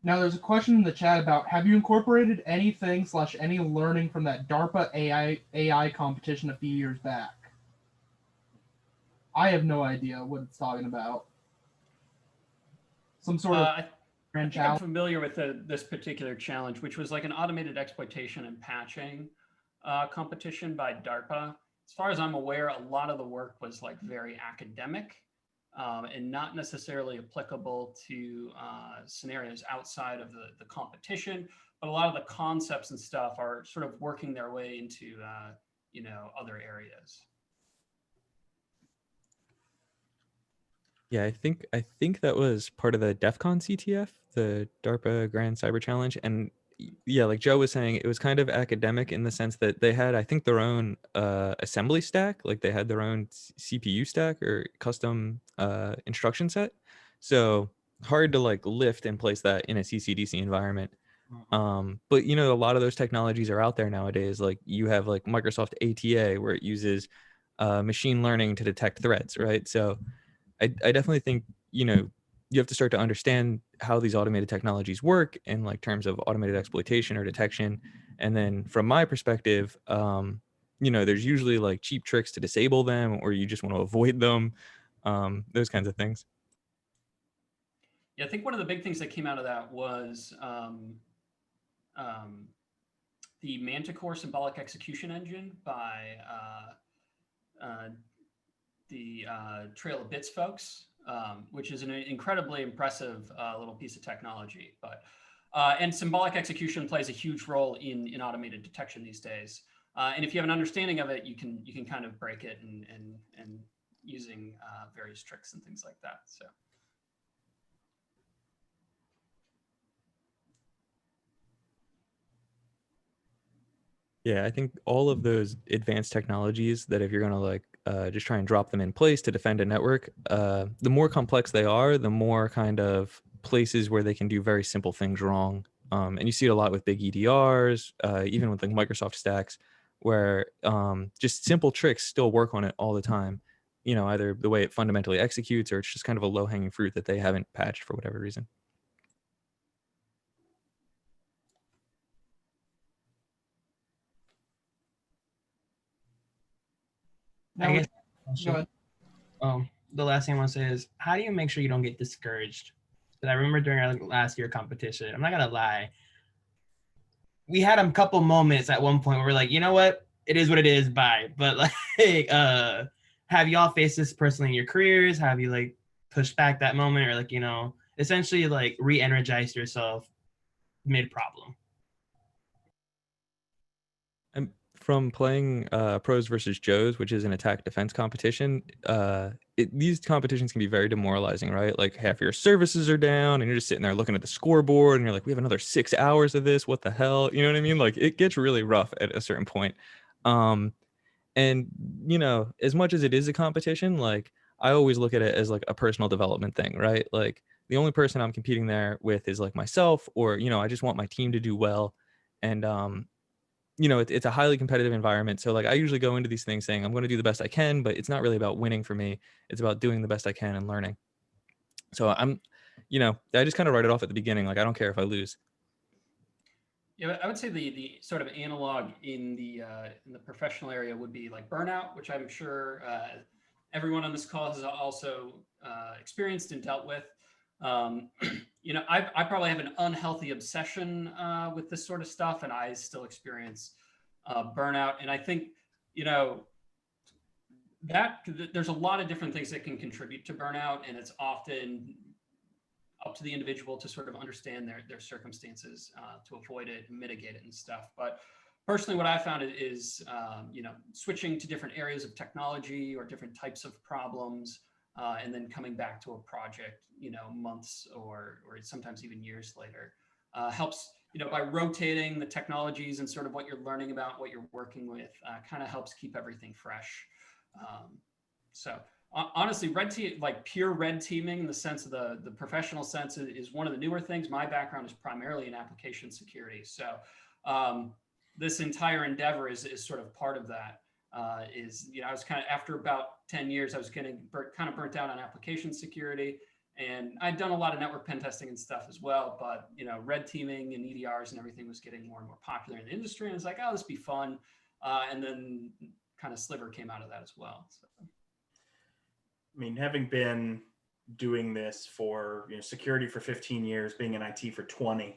Now, there's a question in the chat about, have you incorporated anything / any learning from that DARPA AI competition a few years back? I have no idea what it's talking about. Some sort of I grand think I'm challenge. familiar with this particular challenge, which was like an automated exploitation and patching competition by DARPA. As far as I'm aware, a lot of the work was like very academic and not necessarily applicable to scenarios outside of the competition. But a lot of the concepts and stuff are sort of working their way into you know, other areas. Yeah, I think that was part of the DEF CON CTF, the DARPA Grand Cyber Challenge. And yeah, like Joe was saying, it was kind of academic in the sense that they had, I think, their own assembly stack, like they had their own CPU stack or custom instruction set. So hard to like lift and place that in a CCDC environment. But you know, a lot of those technologies are out there nowadays. Like you have like Microsoft ATA, where it uses machine learning to detect threats, right? So I definitely think, you know, you have to start to understand how these automated technologies work in like terms of automated exploitation or detection. And then from my perspective, you know, there's usually like cheap tricks to disable them, or you just want to avoid them, those kinds of things. Yeah, I think one of the big things that came out of that was the Manticore symbolic execution engine by the Trail of Bits folks, which is an incredibly impressive little piece of technology. But and symbolic execution plays a huge role in automated detection these days. And if you have an understanding of it, you can kind of break it and using various tricks and things like that. So. Yeah, I think all of those advanced technologies that if you're going to like just try and drop them in place to defend a network, the more complex they are, the more kind of places where they can do very simple things wrong. And you see it a lot with big EDRs, even with like Microsoft stacks, where just simple tricks still work on it all the time. You know, either the way it fundamentally executes, or it's just kind of a low-hanging fruit that they haven't patched for whatever reason. Now, I guess go ahead. the last thing I want to say is, how do you make sure you don't get discouraged? Because I remember during our last year competition, I'm not gonna lie, we had a couple moments at one point where we're like, you know what, it is what it is, bye. But like, have y'all faced this personally in your careers? Have you like pushed back that moment, or like, you know, essentially like re-energized yourself mid-problem? And from playing Pros versus Joes, which is an attack defense competition, these competitions can be very demoralizing, right? Like half your services are down and you're just sitting there looking at the scoreboard and you're like, we have another 6 hours of this. What the hell? You know what I mean? Like it gets really rough at a certain point. And, you know, as much as it is a competition, like I always look at it as like a personal development thing, right? Like the only person I'm competing there with is like myself, or, you know, I just want my team to do well. And, you know, it's a highly competitive environment. So like I usually go into these things saying I'm going to do the best I can, but it's not really about winning for me. It's about doing the best I can and learning. So I'm, you know, I just kind of write it off at the beginning. Like I don't care if I lose. Yeah, I would say the sort of analog in the professional area would be like burnout, which I'm sure everyone on this call has also experienced and dealt with. I probably have an unhealthy obsession with this sort of stuff, and I still experience burnout. And I think, that there's a lot of different things that can contribute to burnout, and it's often up to the individual to sort of understand their circumstances to avoid it and mitigate it and stuff. But personally, what I found is, switching to different areas of technology or different types of problems, and then coming back to a project, months or sometimes even years later, helps, by rotating the technologies and sort of what you're learning about, what you're working with, kind of helps keep everything fresh. So honestly, red team, like pure red teaming in the sense of the professional sense, is one of the newer things. My background is primarily in application security. So this entire endeavor is sort of part of that. I was kind of, after about 10 years, I was getting kind of burnt out on application security, and I'd done a lot of network pen testing and stuff as well, but red teaming and EDRs and everything was getting more and more popular in the industry, and I was like, oh, this would be fun. And then kind of Sliver came out of that as well. So. I mean, having been doing this for security for 15 years, being in IT for 20,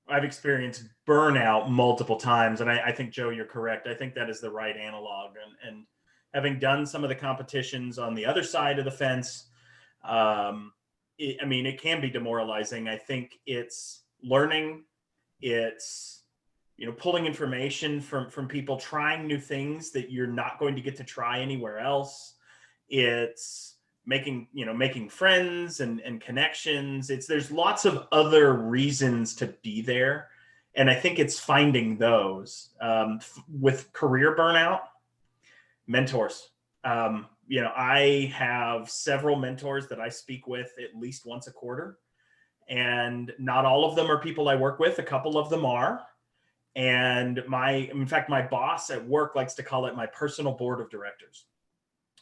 I've experienced burnout multiple times, and I think, Joe, you're correct. I think that is the right analog. And having done some of the competitions on the other side of the fence, it can be demoralizing. I think it's learning, it's pulling information from people, trying new things that you're not going to get to try anywhere else. It's making friends and connections. There's lots of other reasons to be there. And I think it's finding those. With career burnout, mentors. I have several mentors that I speak with at least once a quarter. And not all of them are people I work with. A couple of them are. And in fact, my boss at work likes to call it my personal board of directors,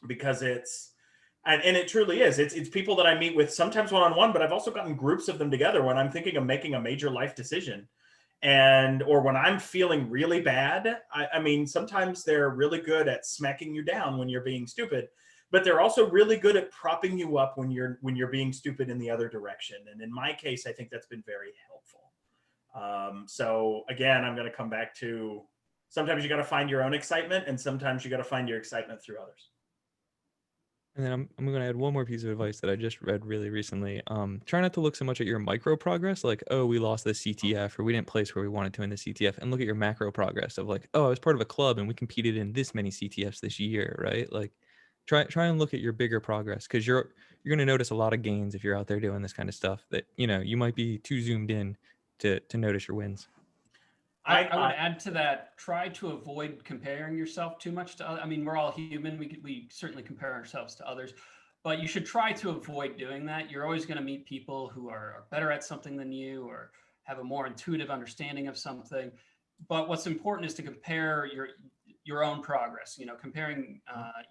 because and it truly is. It's people that I meet with sometimes one-on-one, but I've also gotten groups of them together when I'm thinking of making a major life decision, or when I'm feeling really bad. Sometimes they're really good at smacking you down when you're being stupid, but they're also really good at propping you up when you're being stupid in the other direction. And in my case, I think that's been very helpful. So again, I'm going to come back to, sometimes you got to find your own excitement, and sometimes you got to find your excitement through others. And then I'm going to add one more piece of advice that I just read really recently. Try not to look so much at your micro progress, like, oh, we lost the CTF, or we didn't place where we wanted to in the CTF, and look at your macro progress of like, oh, I was part of a club and we competed in this many CTFs this year, right? Like, try and look at your bigger progress, because you're going to notice a lot of gains if you're out there doing this kind of stuff that, you might be too zoomed in to notice your wins. I would add to that, try to avoid comparing yourself too much to others. We're all human. We certainly compare ourselves to others, but you should try to avoid doing that. You're always going to meet people who are better at something than you, or have a more intuitive understanding of something. But what's important is to compare your own progress. Comparing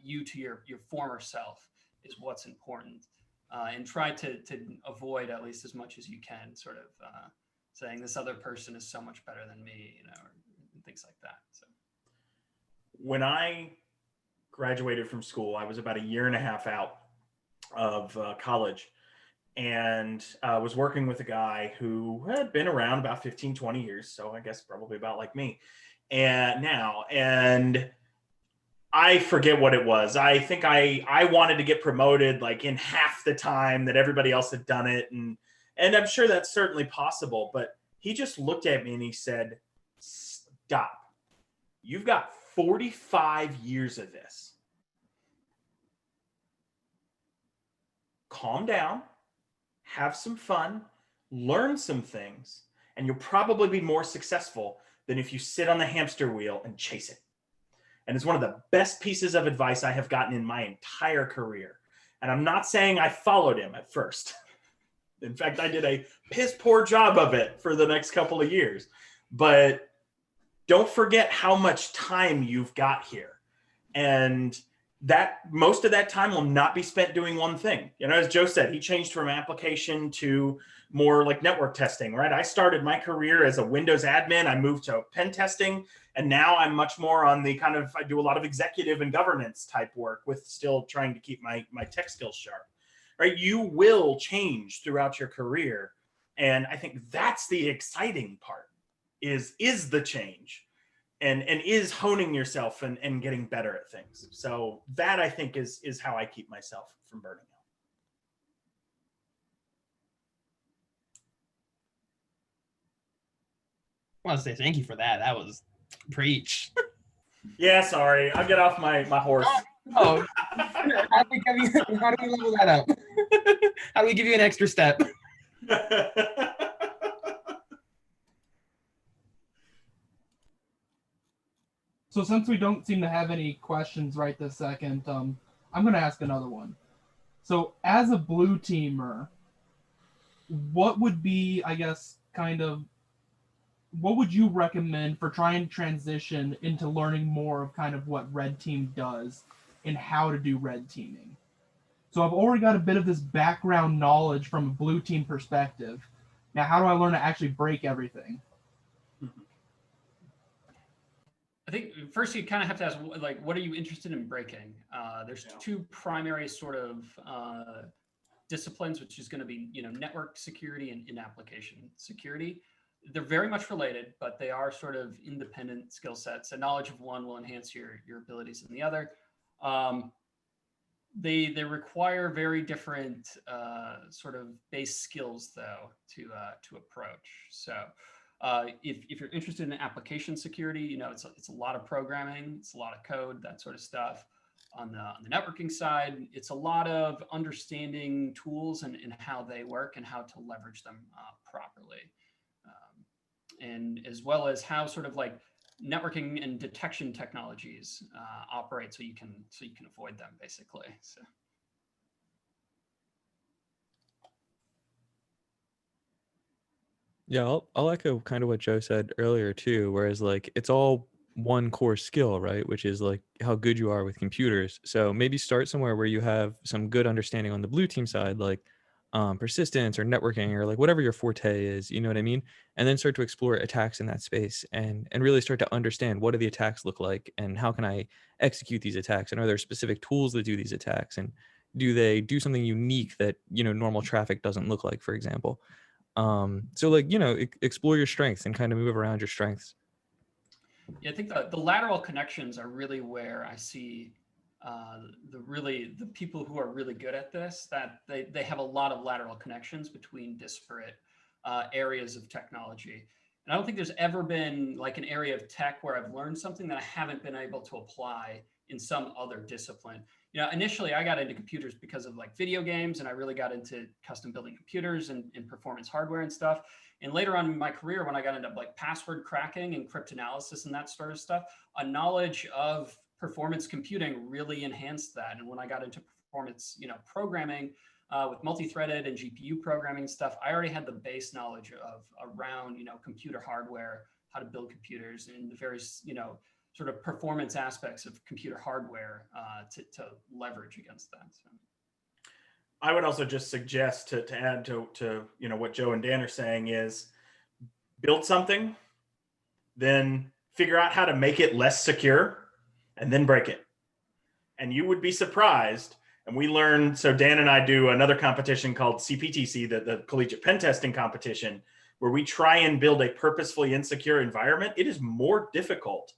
you to your former self is what's important, and try to avoid, at least as much as you can, sort of saying this other person is so much better than me, or things like that. So when I graduated from school, I was about a year and a half out of college, and was working with a guy who had been around about 15, 20 years. So I guess probably about like me and I forget what it was. I think I wanted to get promoted like in half the time that everybody else had done it. And I'm sure that's certainly possible, but he just looked at me and he said, stop. You've got 45 years of this. Calm down, have some fun, learn some things, and you'll probably be more successful than if you sit on the hamster wheel and chase it. And it's one of the best pieces of advice I have gotten in my entire career. And I'm not saying I followed him at first. In fact, I did a piss poor job of it for the next couple of years. But don't forget how much time you've got here. And that most of that time will not be spent doing one thing. You know, as Joe said, he changed from application to more like network testing, right? I started my career as a Windows admin. I moved to pen testing, and now I'm much more on the kind of, I do a lot of executive and governance type work with still trying to keep my tech skills sharp, right? You will change throughout your career. And I think that's the exciting part is the change. And is honing yourself and getting better at things. So that I think is how I keep myself from burning out. I want to say thank you for that. That was preach. Yeah, sorry. I'll get off my horse. Oh, how do we level that up? How do we give you an extra step? So since we don't seem to have any questions right this second, I'm going to ask another one. So as a blue teamer, what would be, I guess, what would you recommend for trying to transition into learning more of kind of what red team does and how to do red teaming? So I've already got a bit of this background knowledge from a blue team perspective. Now, how do I learn to actually break everything? I think first you kind of have to ask, like, what are you interested in breaking? There's two primary sort of disciplines, which is going to be, network security and in-application security. They're very much related, but they are sort of independent skill sets. And knowledge of one will enhance your abilities in the other. They require very different sort of base skills, though, to approach. So if you're interested in application security, it's a lot of programming, it's a lot of code, that sort of stuff. On the networking side, it's a lot of understanding tools and how they work and how to leverage them properly. And as well as how sort of like networking and detection technologies operate so you can avoid them, basically. So. Yeah, I'll echo kind of what Joe said earlier too, whereas like it's all one core skill, right? Which is like how good you are with computers. So maybe start somewhere where you have some good understanding on the blue team side, like persistence or networking or like whatever your forte is, you know what I mean? And then start to explore attacks in that space and really start to understand what do the attacks look like and how can I execute these attacks, and are there specific tools that do these attacks, and do they do something unique that normal traffic doesn't look like, for example. So like explore your strengths and kind of move around your strengths. Yeah, I think the lateral connections are really where I see the people who are really good at this, that they have a lot of lateral connections between disparate areas of technology. And I don't think there's ever been like an area of tech where I've learned something that I haven't been able to apply in some other discipline. Initially I got into computers because of like video games, and I really got into custom building computers and performance hardware and stuff. And later on in my career, when I got into like password cracking and cryptanalysis and that sort of stuff, a knowledge of performance computing really enhanced that. And when I got into performance, programming with multi-threaded and GPU programming stuff, I already had the base knowledge of around, computer hardware, how to build computers, and the various, sort of performance aspects of computer hardware to leverage against that. So. I would also just suggest to add to what Joe and Dan are saying is build something, then figure out how to make it less secure, and then break it. And you would be surprised. And we learned, so Dan and I do another competition called CPTC, the Collegiate Pen Testing Competition, where we try and build a purposefully insecure environment. It is more difficult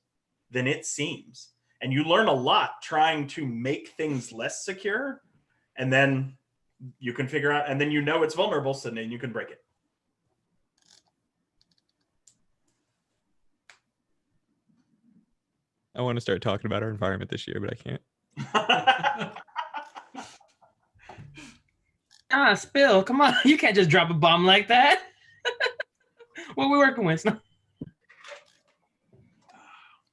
than it seems. And you learn a lot trying to make things less secure, and then you can figure out, and then it's vulnerable, so then you can break it. I want to start talking about our environment this year, but I can't. Spill, come on. You can't just drop a bomb like that. What are we working with?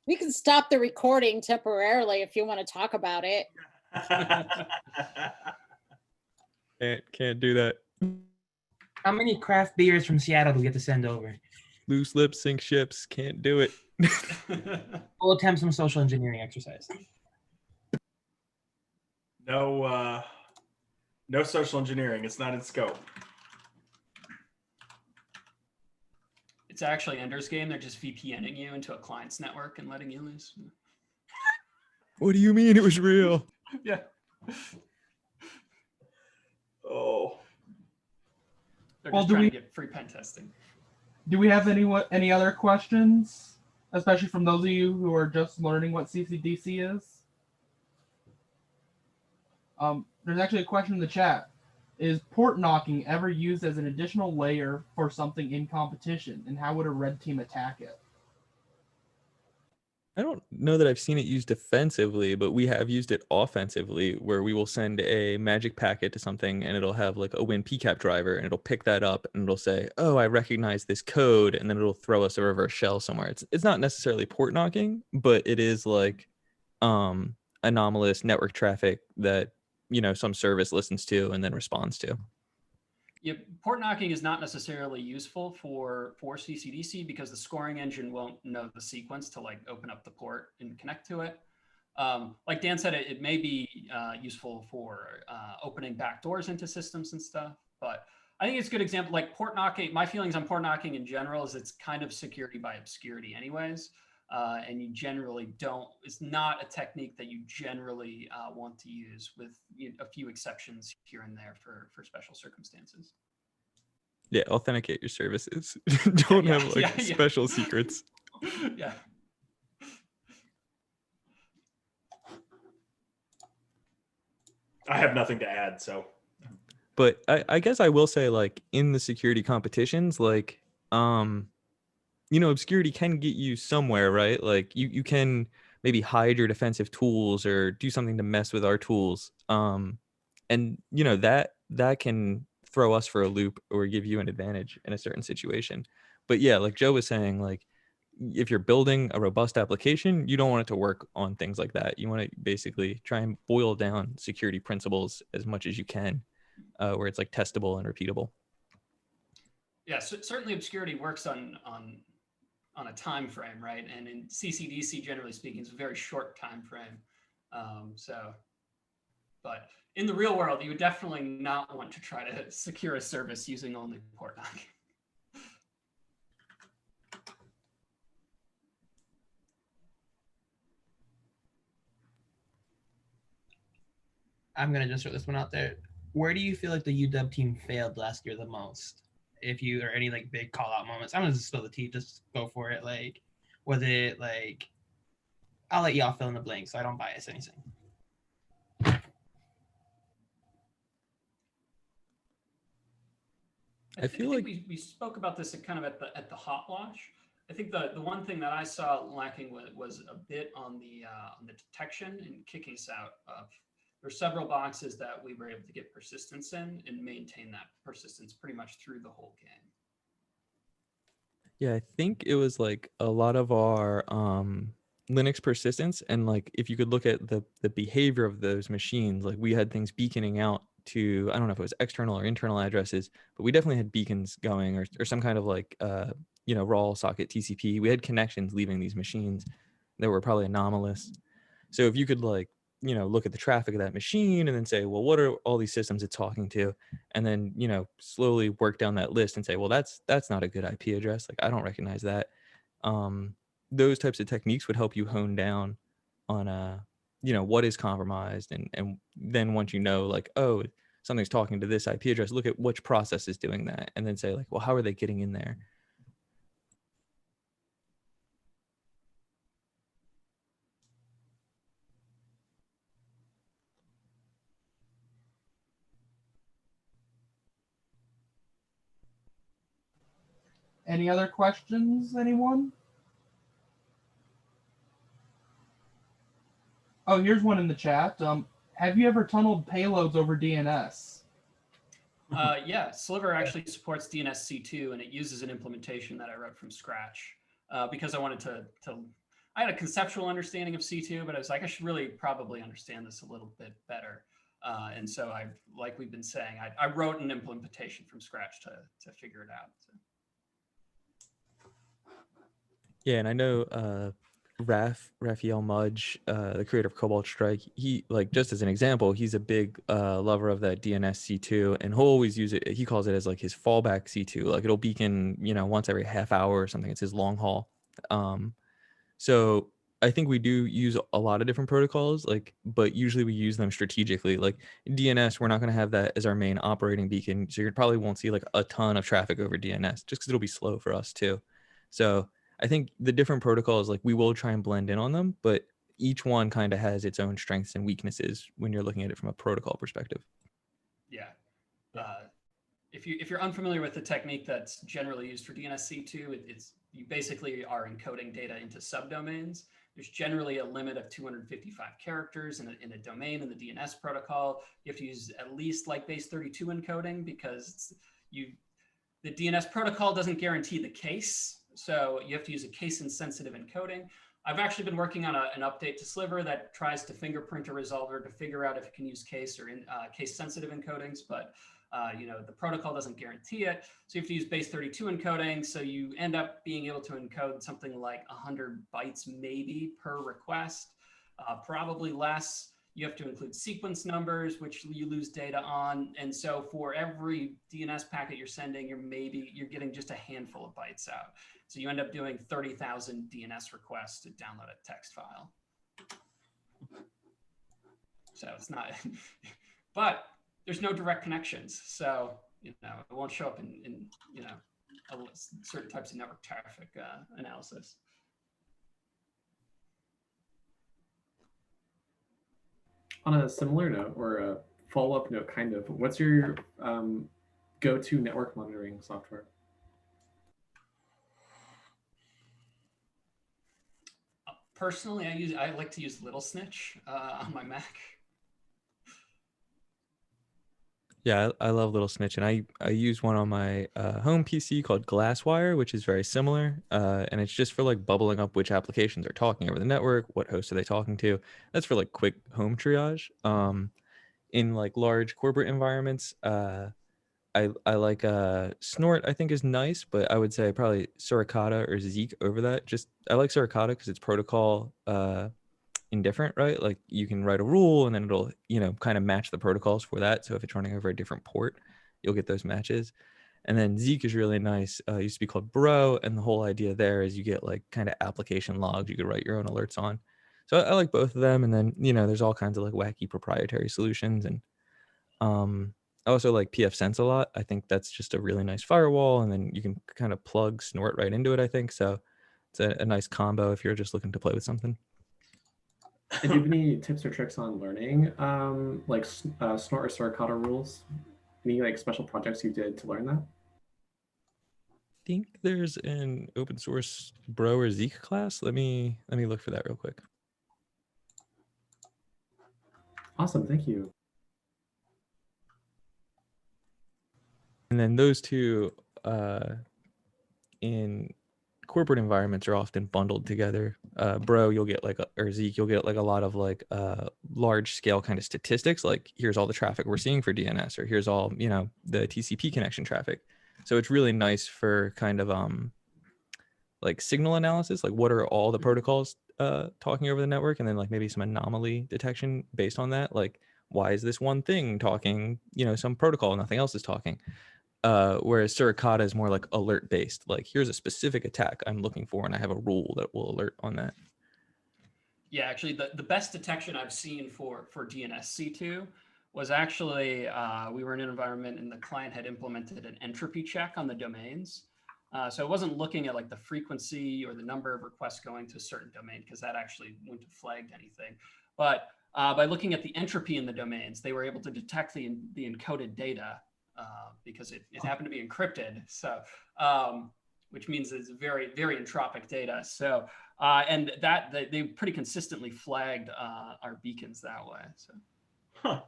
We can stop the recording temporarily if you want to talk about it. Can't do that. How many craft beers from Seattle do we get to send over? Loose lips sink ships. Can't do it. We'll attempt some social engineering exercise. No social engineering. It's not in scope. It's actually Ender's Game. They're just VPNing you into a client's network and letting you loose. What do you mean it was real? Yeah. Oh. They're Well, just do trying we- to get free pen testing. Do we have any other questions, especially from those of you who are just learning what CCDC is? There's actually a question in the chat. Is port knocking ever used as an additional layer for something in competition, and how would a red team attack it? I don't know that I've seen it used defensively, but we have used it offensively, where we will send a magic packet to something and it'll have like a Win PCAP driver and it'll pick that up and it'll say, oh, I recognize this code, and then it'll throw us a reverse shell somewhere. It's not necessarily port knocking, but it is like anomalous network traffic that, you know, some service listens to and then responds to. Yeah, port knocking is not necessarily useful for CCDC because the scoring engine won't know the sequence to like open up the port and connect to it. Like Dan said, it may be useful for opening back doors into systems and stuff, but I think it's a good example. Like port knocking, my feelings on port knocking in general is it's kind of security by obscurity anyways. And you generally don't, it's not a technique that you generally want to use, with a few exceptions here and there for special circumstances. Yeah, authenticate your services. Don't have like special secrets. Yeah. I have nothing to add, so. But I guess I will say, like, in the security competitions, like, you know, obscurity can get you somewhere, right? Like you can maybe hide your defensive tools or do something to mess with our tools. And you know, that can throw us for a loop or give you an advantage in a certain situation. But yeah, like Joe was saying, like if you're building a robust application, you don't want it to work on things like that. You want to basically try and boil down security principles as much as you can, where it's like testable and repeatable. Yeah, so certainly obscurity works on a time frame, right? And in CCDC, generally speaking, it's a very short time frame. But in the real world, you would definitely not want to try to secure a service using only port knocking. I'm gonna just throw this one out there. Where do you feel like the UW team failed last year the most? If you or any like big call out moments, I'm gonna just spill the tea. Just go for it. Like, was it like? I'll let y'all fill in the blanks so I don't bias anything. I feel like we spoke about this at kind of at the hot wash. I think the one thing that I saw lacking was a bit on the detection and kicking us out of. There were several boxes that we were able to get persistence in and maintain that persistence pretty much through the whole game. Yeah, I think it was like a lot of our Linux persistence, and like if you could look at the behavior of those machines, like we had things beaconing out to, I don't know if it was external or internal addresses, but we definitely had beacons going or some kind of like you know, raw socket TCP. We had connections leaving these machines that were probably anomalous. So if you could like, you know, look at the traffic of that machine and then say, well, what are all these systems it's talking to? And then, you know, slowly work down that list and say, well, that's not a good IP address. Like, I don't recognize that. Those types of techniques would help you hone down on, you know, what is compromised. And then once you know, like, oh, something's talking to this IP address, look at which process is doing that. And then say like, well, how are they getting in there? Any other questions, anyone? Oh, here's one in the chat. Have you ever tunneled payloads over DNS? Yeah, Sliver actually supports DNS-C2, and it uses an implementation that I wrote from scratch because I wanted to I had a conceptual understanding of C2, but I was like, I should really probably understand this a little bit better. And so like we've been saying, I wrote an implementation from scratch to figure it out. So. Yeah, and I know Raphael Mudge, the creator of Cobalt Strike, he, like, just as an example, he's a big lover of that DNS C2, and he'll always use it. He calls it as like his fallback C2. Like, it'll beacon, once every half hour or something. It's his long haul. So I think we do use a lot of different protocols, like, but usually we use them strategically. Like DNS, we're not going to have that as our main operating beacon, so you probably won't see like a ton of traffic over DNS, just because it'll be slow for us too. So I think the different protocols, like, we will try and blend in on them, but each one kind of has its own strengths and weaknesses when you're looking at it from a protocol perspective. Yeah. If you're unfamiliar with the technique that's generally used for DNSC2, it's you basically are encoding data into subdomains. There's generally a limit of 255 characters in a domain in the DNS protocol. You have to use at least like base 32 encoding, because the DNS protocol doesn't guarantee the case. So you have to use a case insensitive encoding. I've actually been working on an update to Sliver that tries to fingerprint a resolver to figure out if it can use case or case sensitive encodings, but the protocol doesn't guarantee it. So you have to use base 32 encoding. So you end up being able to encode something like 100 bytes maybe per request, probably less. You have to include sequence numbers, which you lose data on. And so for every DNS packet you're sending, you're getting just a handful of bytes out. So you end up doing 30,000 DNS requests to download a text file. So it's not, but there's no direct connections. So, it won't show up in certain types of network traffic analysis. On a similar note, or a follow-up note, kind of, what's your go-to network monitoring software? Personally, I like to use Little Snitch on my Mac. Yeah, I love Little Snitch, and I use one on my home PC called Glasswire, which is very similar, and it's just for like bubbling up which applications are talking over the network, what hosts are they talking to. That's for like quick home triage. In like large corporate environments, I like Snort, I think, is nice, but I would say probably Suricata or Zeek over that. Just I like Suricata because it's protocol indifferent, right? Like you can write a rule and then it'll kind of match the protocols for that. So if it's running over a different port, you'll get those matches. And then Zeek is really nice. It used to be called Bro, and the whole idea there is you get like kind of application logs you could write your own alerts on. So I like both of them. And then there's all kinds of like wacky proprietary solutions. And I also like pfSense a lot. I think that's just a really nice firewall, and then you can kind of plug Snort right into it, I think. So it's a nice combo if you're just looking to play with something. And do you have any tips or tricks on learning like Snort or Suricata rules? Any like special projects you did to learn that? I think there's an open source Bro or Zeek class. Let me look for that real quick. Awesome, thank you. And then those two in corporate environments are often bundled together. Bro, you'll get or Zeek, you'll get like a lot of like large scale kind of statistics, like here's all the traffic we're seeing for DNS, or here's all the TCP connection traffic. So it's really nice for kind of like signal analysis, like what are all the protocols talking over the network, and then like maybe some anomaly detection based on that, like why is this one thing talking some protocol, nothing else is talking. Whereas Suricata is more like alert based, like here's a specific attack I'm looking for and I have a rule that will alert on that. Yeah, actually the best detection I've seen for DNSC2 was actually, we were in an environment and the client had implemented an entropy check on the domains. So it wasn't looking at like the frequency or the number of requests going to a certain domain, because that actually wouldn't have flagged anything. But by looking at the entropy in the domains, they were able to detect the encoded data because it happened to be encrypted. So, which means it's very, very entropic data. So, and they pretty consistently flagged our beacons that way. So. Huh.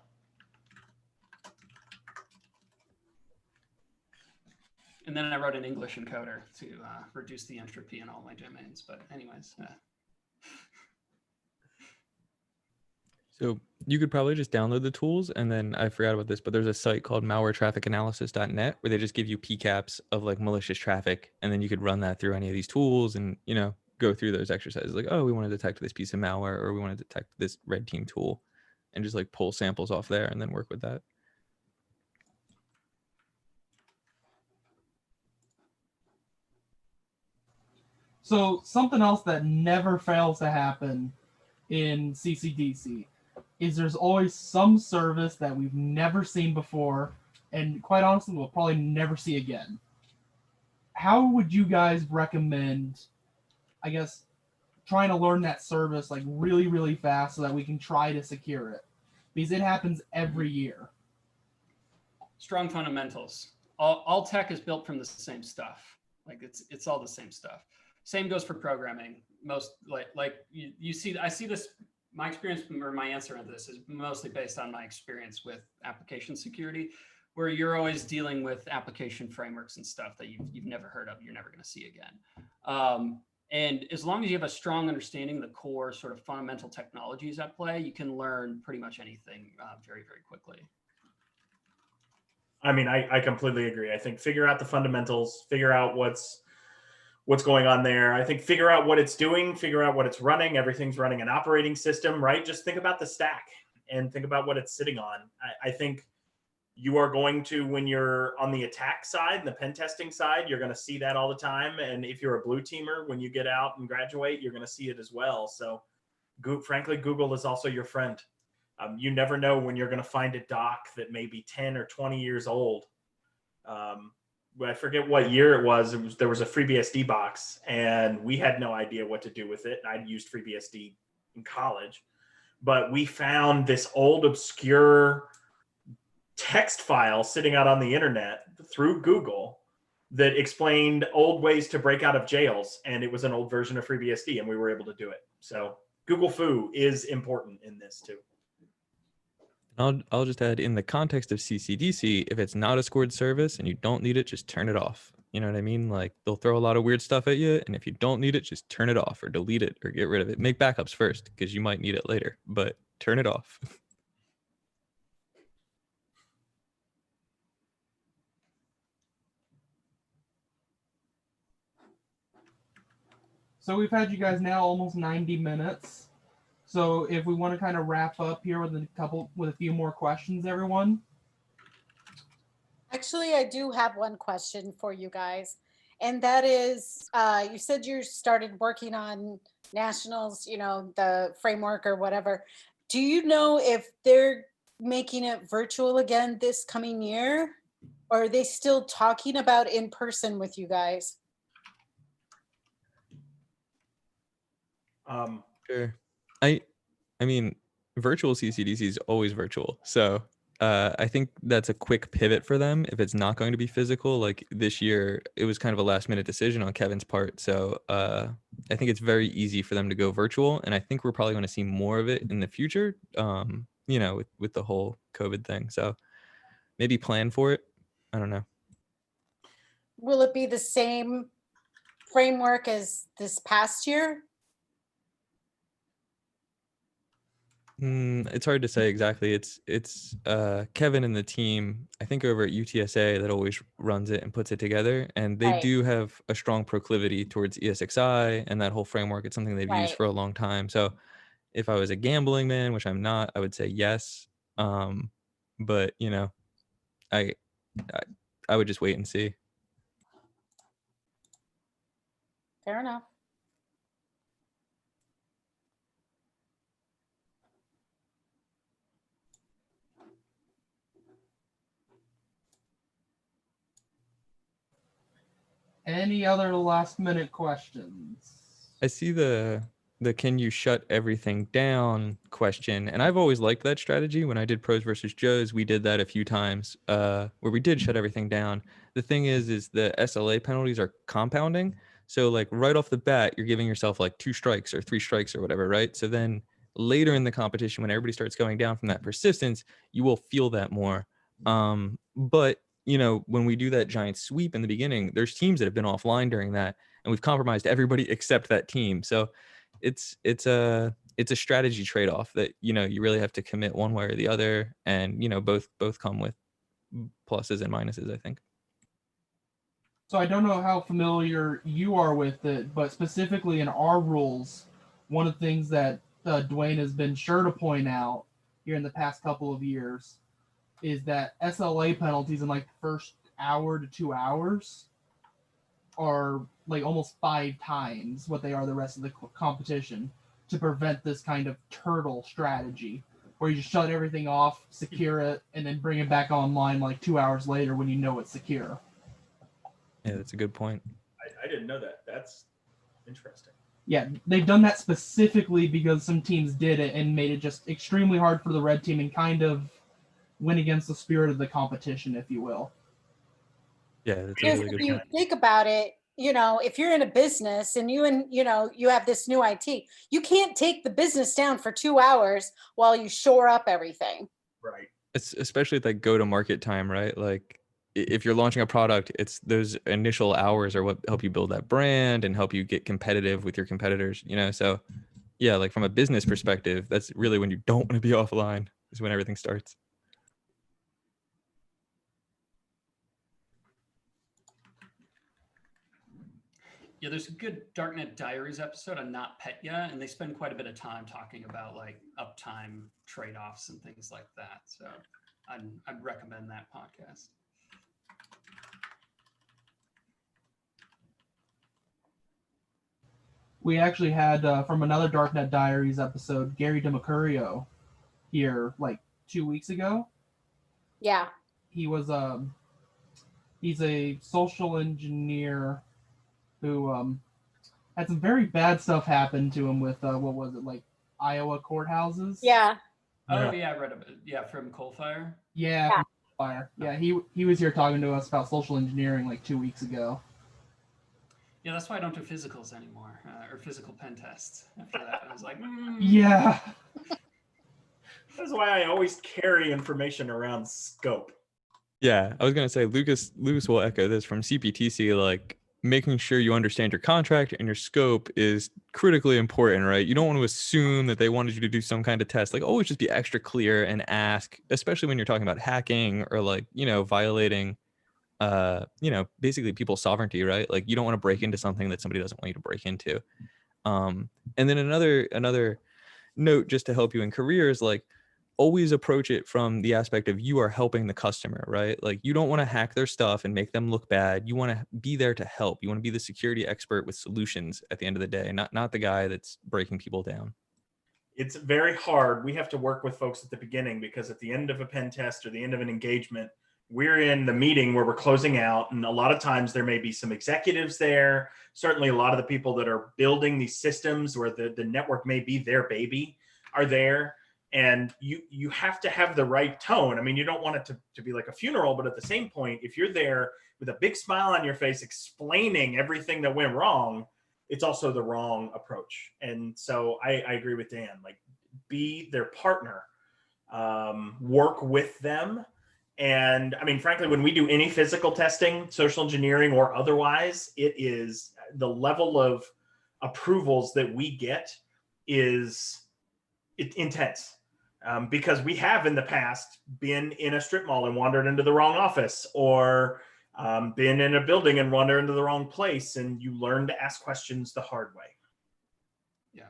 And then I wrote an English encoder to reduce the entropy in all my domains. But anyways. So you could probably just download the tools, and then I forgot about this, but there's a site called malwaretrafficanalysis.net where they just give you PCAPs of like malicious traffic, and then you could run that through any of these tools and go through those exercises, like, oh, we want to detect this piece of malware, or we want to detect this red team tool, and just like pull samples off there and then work with that. So something else that never fails to happen in CCDC is there's always some service that we've never seen before, and quite honestly, we'll probably never see again. How would you guys recommend, I guess, trying to learn that service like really, really fast so that we can try to secure it? Because it happens every year. Strong fundamentals. All tech is built from the same stuff. Like it's all the same stuff. Same goes for programming. Most like you see, I see this. My experience or my answer on this is mostly based on my experience with application security, where you're always dealing with application frameworks and stuff that you've never heard of, you're never going to see again. And as long as you have a strong understanding of the core sort of fundamental technologies at play, you can learn pretty much anything very, very quickly. I mean, I completely agree. I think figure out the fundamentals, figure out what's going on there. I think figure out what it's doing, figure out what it's running. Everything's running an operating system, right? Just think about the stack and think about what it's sitting on. I think you are going to, when you're on the attack side and the pen testing side, you're going to see that all the time. And if you're a blue teamer, when you get out and graduate, you're going to see it as well. So frankly, Google is also your friend. You never know when you're going to find a doc that may be 10 or 20 years old. I forget what year it was. There was a FreeBSD box, and we had no idea what to do with it. I'd used FreeBSD in college, but we found this old obscure text file sitting out on the internet through Google that explained old ways to break out of jails, and it was an old version of FreeBSD, and we were able to do it. So Google Foo is important in this too. I'll just add, in the context of CCDC, if it's not a scored service and you don't need it, just turn it off. You know what I mean? Like, they'll throw a lot of weird stuff at you, and if you don't need it, just turn it off or delete it or get rid of it. Make backups first, because you might need it later, but turn it off. So we've had you guys now almost 90 minutes. So if we want to kind of wrap up here with a few more questions, everyone. Actually, I do have one question for you guys. And that is, you said you started working on nationals, the framework or whatever. Do you know if they're making it virtual again this coming year? Or are they still talking about in person with you guys? Sure. I mean, virtual CCDC is always virtual. So I think that's a quick pivot for them if it's not going to be physical. Like this year, it was kind of a last minute decision on Kevin's part. So I think it's very easy for them to go virtual. And I think we're probably going to see more of it in the future, with the whole COVID thing. So maybe plan for it. I don't know. Will it be the same framework as this past year? It's hard to say exactly. It's Kevin and the team, I think over at UTSA, that always runs it and puts it together. And they do have a strong proclivity towards ESXi and that whole framework. It's something they've used for a long time. So if I was a gambling man, which I'm not, I would say yes. But I would just wait and see. Fair enough. Any other last minute questions? I see the can you shut everything down question, and I've always liked that strategy. When I did Pros versus Joes, we did that a few times where we did shut everything down. The thing is the SLA penalties are compounding. So like right off the bat, you're giving yourself like 2 strikes or 3 strikes or whatever, right? So then later in the competition, when everybody starts going down from that persistence, you will feel that more. But when we do that giant sweep in the beginning, there's teams that have been offline during that, and we've compromised everybody except that team. So it's a strategy trade-off that you really have to commit one way or the other, and both come with pluses and minuses, I think. So I don't know how familiar you are with it, but specifically in our rules, one of the things that Dwayne has been sure to point out here in the past couple of years is that SLA penalties in like the first hour to 2 hours are like almost 5 times what they are the rest of the competition to prevent this kind of turtle strategy where you just shut everything off, secure it, and then bring it back online like 2 hours later when you know it's secure. Yeah, that's a good point. I didn't know that. That's interesting. Yeah, they've done that specifically because some teams did it and made it just extremely hard for the red team and kind of went against the spirit of the competition, if you will. Yeah, that's a Because really if good you point. think about it, if you're in a business and you have this new IT, you can't take the business down for 2 hours while you shore up everything. Right. It's especially at like go to market time, right? Like if you're launching a product, it's those initial hours are what help you build that brand and help you get competitive with your competitors, So yeah, like from a business perspective, that's really when you don't want to be offline is when everything starts. Yeah, there's a good Darknet Diaries episode on Not Petya, and they spend quite a bit of time talking about like uptime trade-offs and things like that. So I'd recommend that podcast. We actually had from another Darknet Diaries episode, Gary DeMercurio here like 2 weeks ago. Yeah. He was he's a social engineer who had some very bad stuff happen to him with what was it, like Iowa courthouses? Yeah. Oh yeah, I read about it. Yeah, from Coalfire. Yeah, from Fire. Yeah, he was here talking to us about social engineering like 2 weeks ago. Yeah, that's why I don't do physicals anymore, or physical pen tests. After that, I was like, Yeah. That's why I always carry information around scope. Yeah, I was gonna say Lucas will echo this from CPTC. Like making sure you understand your contract and your scope is critically important, right? You don't want to assume that they wanted you to do some kind of test. Like always just be extra clear and ask, especially when you're talking about hacking or like, violating basically people's sovereignty, right? Like you don't want to break into something that somebody doesn't want you to break into. And then another note just to help you in careers, like always approach it from the aspect of you are helping the customer, right? Like you don't want to hack their stuff and make them look bad. You want to be there to help. You want to be the security expert with solutions at the end of the day, not the guy that's breaking people down. It's very hard. We have to work with folks at the beginning because at the end of a pen test or the end of an engagement, we're in the meeting where we're closing out. And a lot of times there may be some executives there. Certainly a lot of the people that are building these systems where the network may be their baby are there. And you have to have the right tone. I mean, you don't want it to be like a funeral, but at the same point, if you're there with a big smile on your face explaining everything that went wrong, it's also the wrong approach. And so I agree with Dan, like be their partner, work with them. And I mean, frankly, when we do any physical testing, social engineering or otherwise, it is the level of approvals that we get is intense. Because we have in the past been in a strip mall and wandered into the wrong office, or been in a building and wandered into the wrong place, and you learn to ask questions the hard way. Yeah,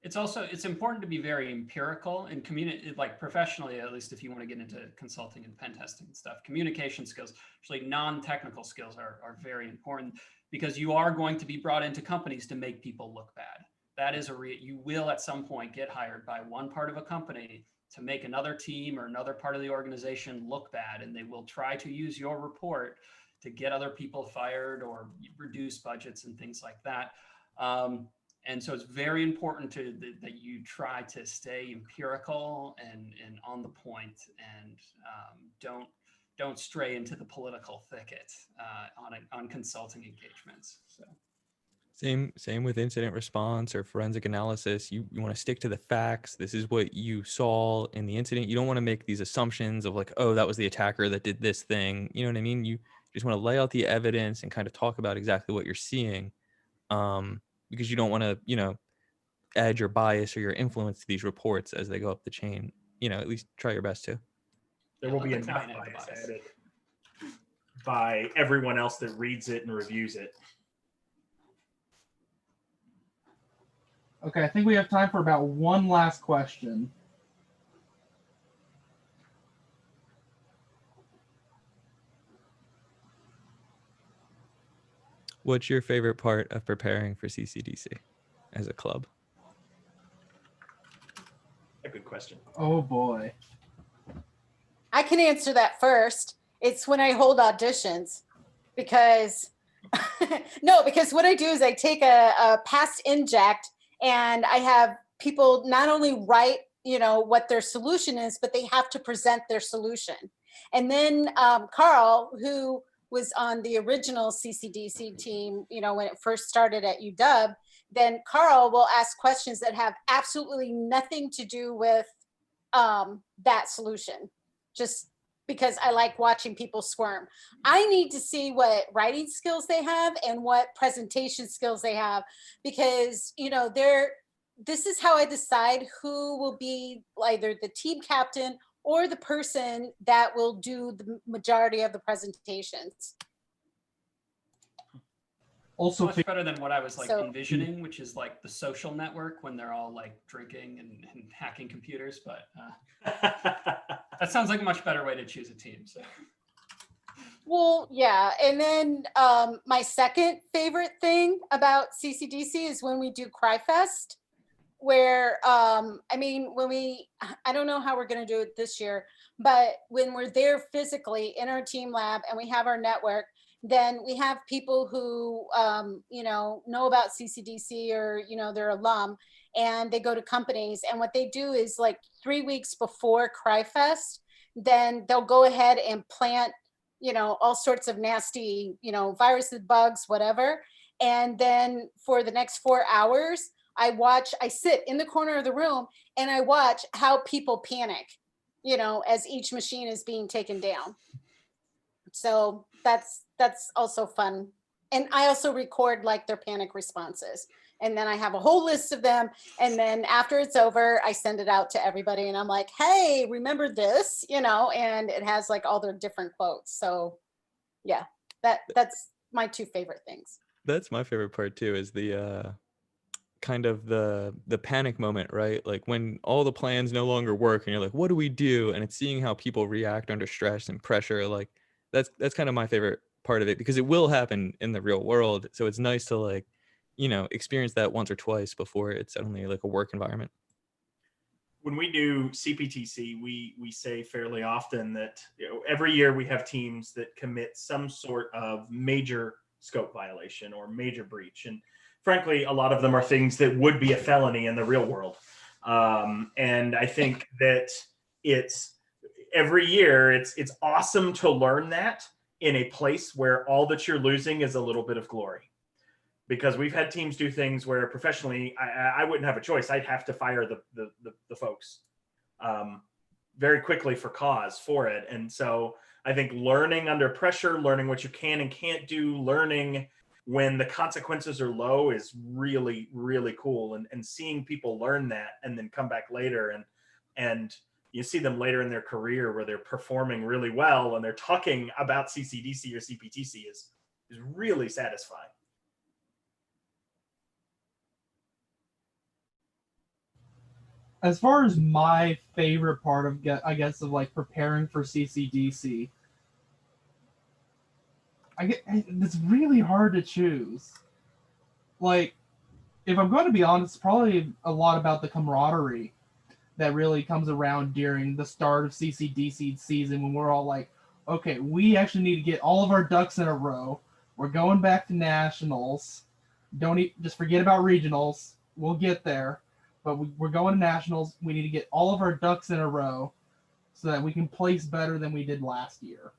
it's important to be very empirical and communicate, like professionally, at least if you want to get into consulting and pen testing and stuff. Communication skills, actually non-technical skills, are very important because you are going to be brought into companies to make people look bad. That is you will at some point get hired by one part of a company to make another team or another part of the organization look bad, and they will try to use your report to get other people fired or reduce budgets and things like that. And so it's very important that you try to stay empirical and on the point, and don't stray into the political thicket on consulting engagements. So. Same with incident response or forensic analysis. You want to stick to the facts. This is what you saw in the incident. You don't want to make these assumptions of like, oh, that was the attacker that did this thing. You know what I mean? You just want to lay out the evidence and kind of talk about exactly what you're seeing, because you don't want to, add your bias or your influence to these reports as they go up the chain. At least try your best to. There will be enough bias added. by everyone else that reads it and reviews it. Okay, I think we have time for about one last question. What's your favorite part of preparing for CCDC as a club? A good question. Oh boy. I can answer that first. It's when I hold auditions because no, because what I do is I take a past inject and I have people not only write, what their solution is, but they have to present their solution. And then Carl, who was on the original CCDC team, when it first started at UW, then Carl will ask questions that have absolutely nothing to do with that solution. Just because I like watching people squirm. I need to see what writing skills they have and what presentation skills they have, because this is how I decide who will be either the team captain or the person that will do the majority of the presentations. Also, Much better than what I was So- envisioning, which is like the social network when they're all drinking and hacking computers. But that sounds like a much better way to choose a team. So. Well, yeah. And then my second favorite thing about CCDC is when we do CryFest, where, I don't know how we're going to do it this year, but when we're there physically in our team lab and we have our network, then we have people who, know about CCDC or, they're alum, and they go to companies. And what they do is 3 weeks before CryFest, then they'll go ahead and plant, all sorts of nasty, viruses, bugs, whatever. And then for the next 4 hours, I sit in the corner of the room and I watch how people panic, as each machine is being taken down. So that's also fun. And I also record their panic responses. And then I have a whole list of them. And then after it's over, I send it out to everybody. And I'm like, hey, remember this, and it has all their different quotes. So yeah, that's my two favorite things. That's my favorite part too, is the kind of the panic moment, right? Like when all the plans no longer work and you're like, what do we do? And it's seeing how people react under stress and pressure. That's kind of my favorite part of it, because it will happen in the real world. So it's nice to experience that once or twice before it's suddenly a work environment. When we do CPTC, we say fairly often that every year we have teams that commit some sort of major scope violation or major breach. And frankly, a lot of them are things that would be a felony in the real world. And I think that every year it's awesome to learn that in a place where all that you're losing is a little bit of glory. Because we've had teams do things where professionally I wouldn't have a choice. I'd have to fire the folks very quickly for it. And so I think learning under pressure, learning what you can and can't do, learning when the consequences are low is really, really cool. And seeing people learn that and then come back later and you see them later in their career where they're performing really well and they're talking about CCDC or CPTC is really satisfying. As far as my favorite part of, preparing for CCDC, it's really hard to choose. If I'm going to be honest, it's probably a lot about the camaraderie that really comes around during the start of CCDC season, when we're all like, okay, we actually need to get all of our ducks in a row. We're going back to nationals. Just forget about regionals. We'll get there. But we're going to nationals. We need to get all of our ducks in a row so that we can place better than we did last year.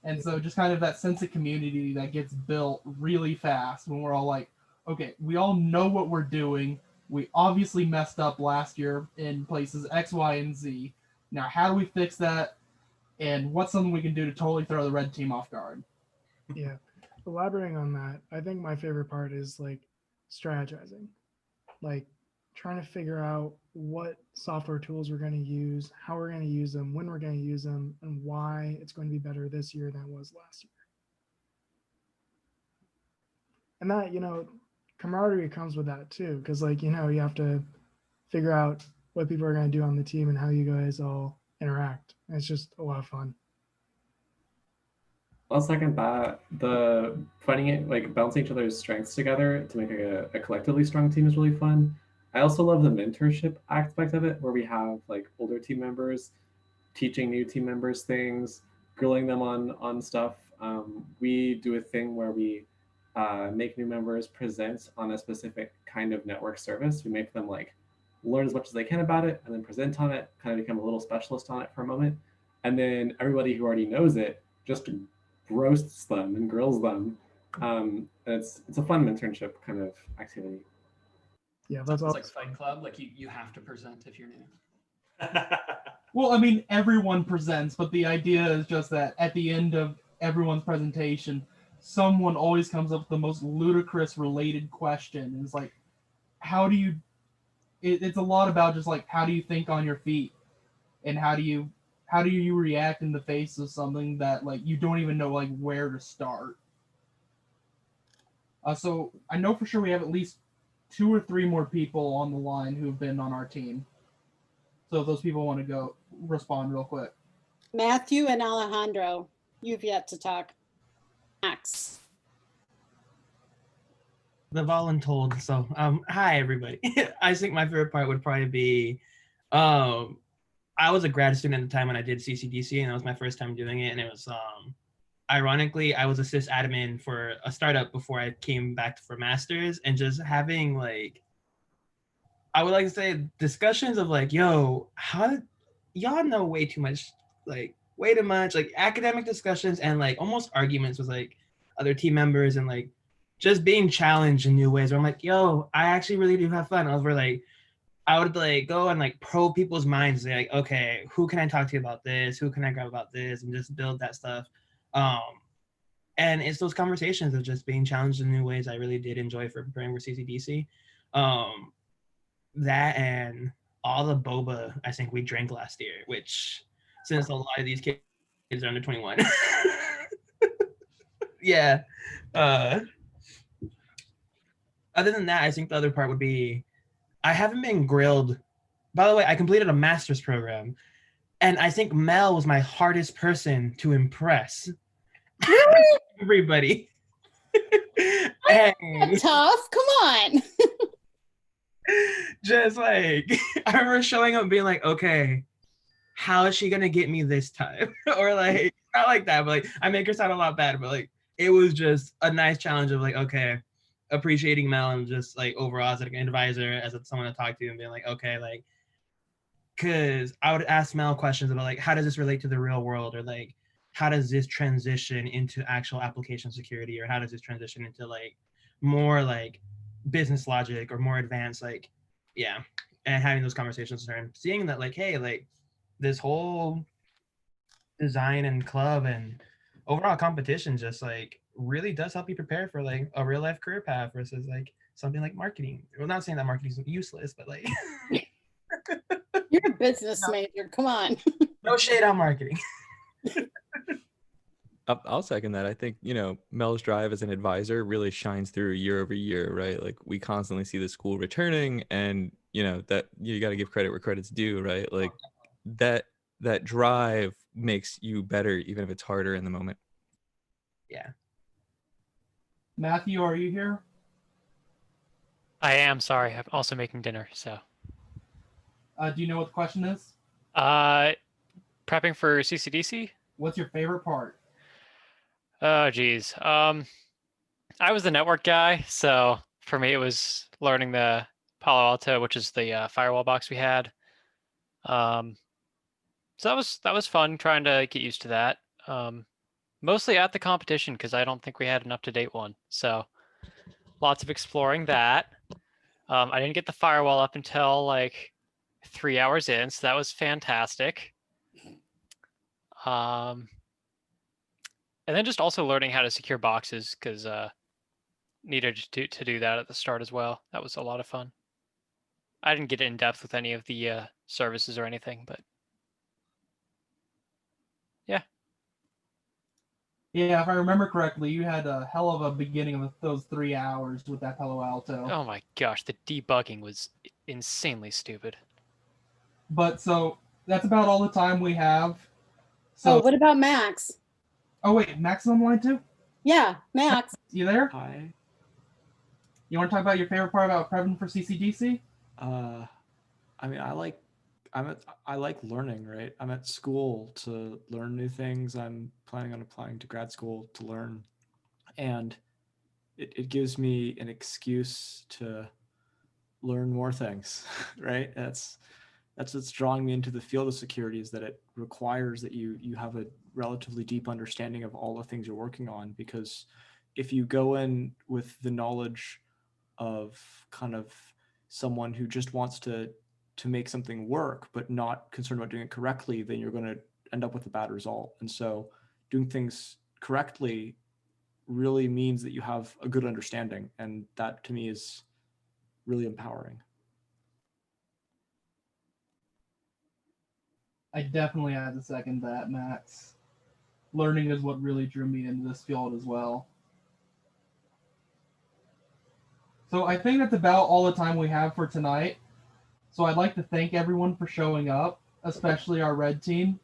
And so just kind of that sense of community that gets built really fast when we're all like, okay, we all know what we're doing. We obviously messed up last year in places X, Y, and Z. Now, how do we fix that? And what's something we can do to totally throw the red team off guard? Yeah. Elaborating on that, I think my favorite part is strategizing. trying to figure out what software tools we're going to use, how we're going to use them, when we're going to use them, and why it's going to be better this year than it was last year. And that, camaraderie comes with that too, because you have to figure out what people are going to do on the team and how you guys all interact. And it's just a lot of fun. I'll second that. The finding it, like balancing each other's strengths together to make a collectively strong team is really fun. I also love the mentorship aspect of it, where we have like older team members teaching new team members things, grilling them on stuff. We do a thing where we make new members present on a specific kind of network service. We make them like learn as much as they can about it and then present on it, kind of become a little specialist on it for a moment. And then everybody who already knows it just roasts them and grills them. It's a fun mentorship kind of activity. Yeah, that's all. It's like Fight Club. Like you have to present if you're new. Well, I mean, everyone presents, but the idea is just that at the end of everyone's presentation, someone always comes up with the most ludicrous related question. And it's like, how do you? It's a lot about just like how do you think on your feet, and how do you react in the face of something that like you don't even know like where to start. So I know for sure we have at least 2 or 3 more people on the line who've been on our team. So if those people want to go respond real quick. Matthew and Alejandro, you've yet to talk. Max. The voluntold. So, hi everybody. I think my favorite part would probably be, I was a grad student at the time when I did CCDC, and that was my first time doing it. And it was, ironically, I was a sysadmin for a startup before I came back for masters, and just having like, I would like to say discussions of like, yo, how y'all know way too much, like academic discussions and like almost arguments with like other team members, and like just being challenged in new ways where I'm like, yo, I actually really do have fun. Over like, I would like go and like probe people's minds, like, okay, who can I talk to about this? Who can I grab about this? And just build that stuff. And it's those conversations of just being challenged in new ways I really did enjoy for preparing for CCDC. That and all the boba I think we drank last year, which since a lot of these kids are under 21. Yeah. Other than that, I think the other part would be, I haven't been grilled. By the way, I completed a master's program, and I think Mel was my hardest person to impress. Everybody. And, tough. Come on. Just like, I remember showing up and being like, okay, how is she gonna get me this time? Or like, not like that, but like, I make her sound a lot better, but like, it was just a nice challenge of like, okay, appreciating Mel and just like overall as like an advisor, as someone to talk to, and being like, okay, like, because I would ask Mel questions about like, how does this relate to the real world, or like, how does this transition into actual application security, or how does this transition into like more like business logic or more advanced, like, yeah, and having those conversations and seeing that like, hey, like this whole design and club and overall competition just like really does help you prepare for like a real life career path versus like something like marketing. We're not saying that marketing is useless, but like You're a business major. Come on. no shade on marketing. I'll second that. I think, Mel's drive as an advisor really shines through year over year, right? Like we constantly see the school returning, and, that you got to give credit where credit's due, right? Like that drive makes you better, even if it's harder in the moment. Yeah. Matthew, are you here? I am, sorry. I'm also making dinner, so. Do you know what the question is? Prepping for CCDC? What's your favorite part? Oh, geez. I was the network guy, so for me it was learning the Palo Alto, which is the firewall box we had. So that was fun trying to get used to that. Mostly at the competition because I don't think we had an up-to-date one. So lots of exploring that. I didn't get the firewall up until like 3 hours in, so that was fantastic. And then just also learning how to secure boxes because needed to do that at the start as well. That was a lot of fun. I didn't get in depth with any of the services or anything, but yeah. Yeah, if I remember correctly, you had a hell of a beginning of those 3 hours with that Palo Alto. Oh my gosh, the debugging was insanely stupid. But so that's about all the time we have. Oh, So, what about Max? oh wait, Max is online too? Yeah, Max. You there? Hi. You want to talk about your favorite part about prepping for CCDC? I mean, I like learning, right? I'm at school to learn new things. I'm planning on applying to grad school to learn. And it gives me an excuse to learn more things, right? That's what's drawing me into the field of security, is that it requires that you have a relatively deep understanding of all the things you're working on. Because if you go in with the knowledge of kind of someone who just wants to make something work but not concerned about doing it correctly, then you're going to end up with a bad result. And so doing things correctly really means that you have a good understanding, and that to me is really empowering. I definitely had to second that, Max. Learning is what really drew me into this field as well. So I think that's about all the time we have for tonight. So I'd like to thank everyone for showing up, especially our red team.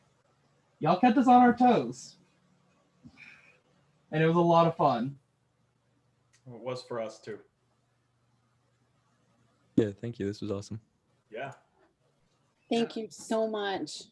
Y'all kept us on our toes. And it was a lot of fun. It was for us too. Yeah, thank you. This was awesome. Yeah. Thank you so much.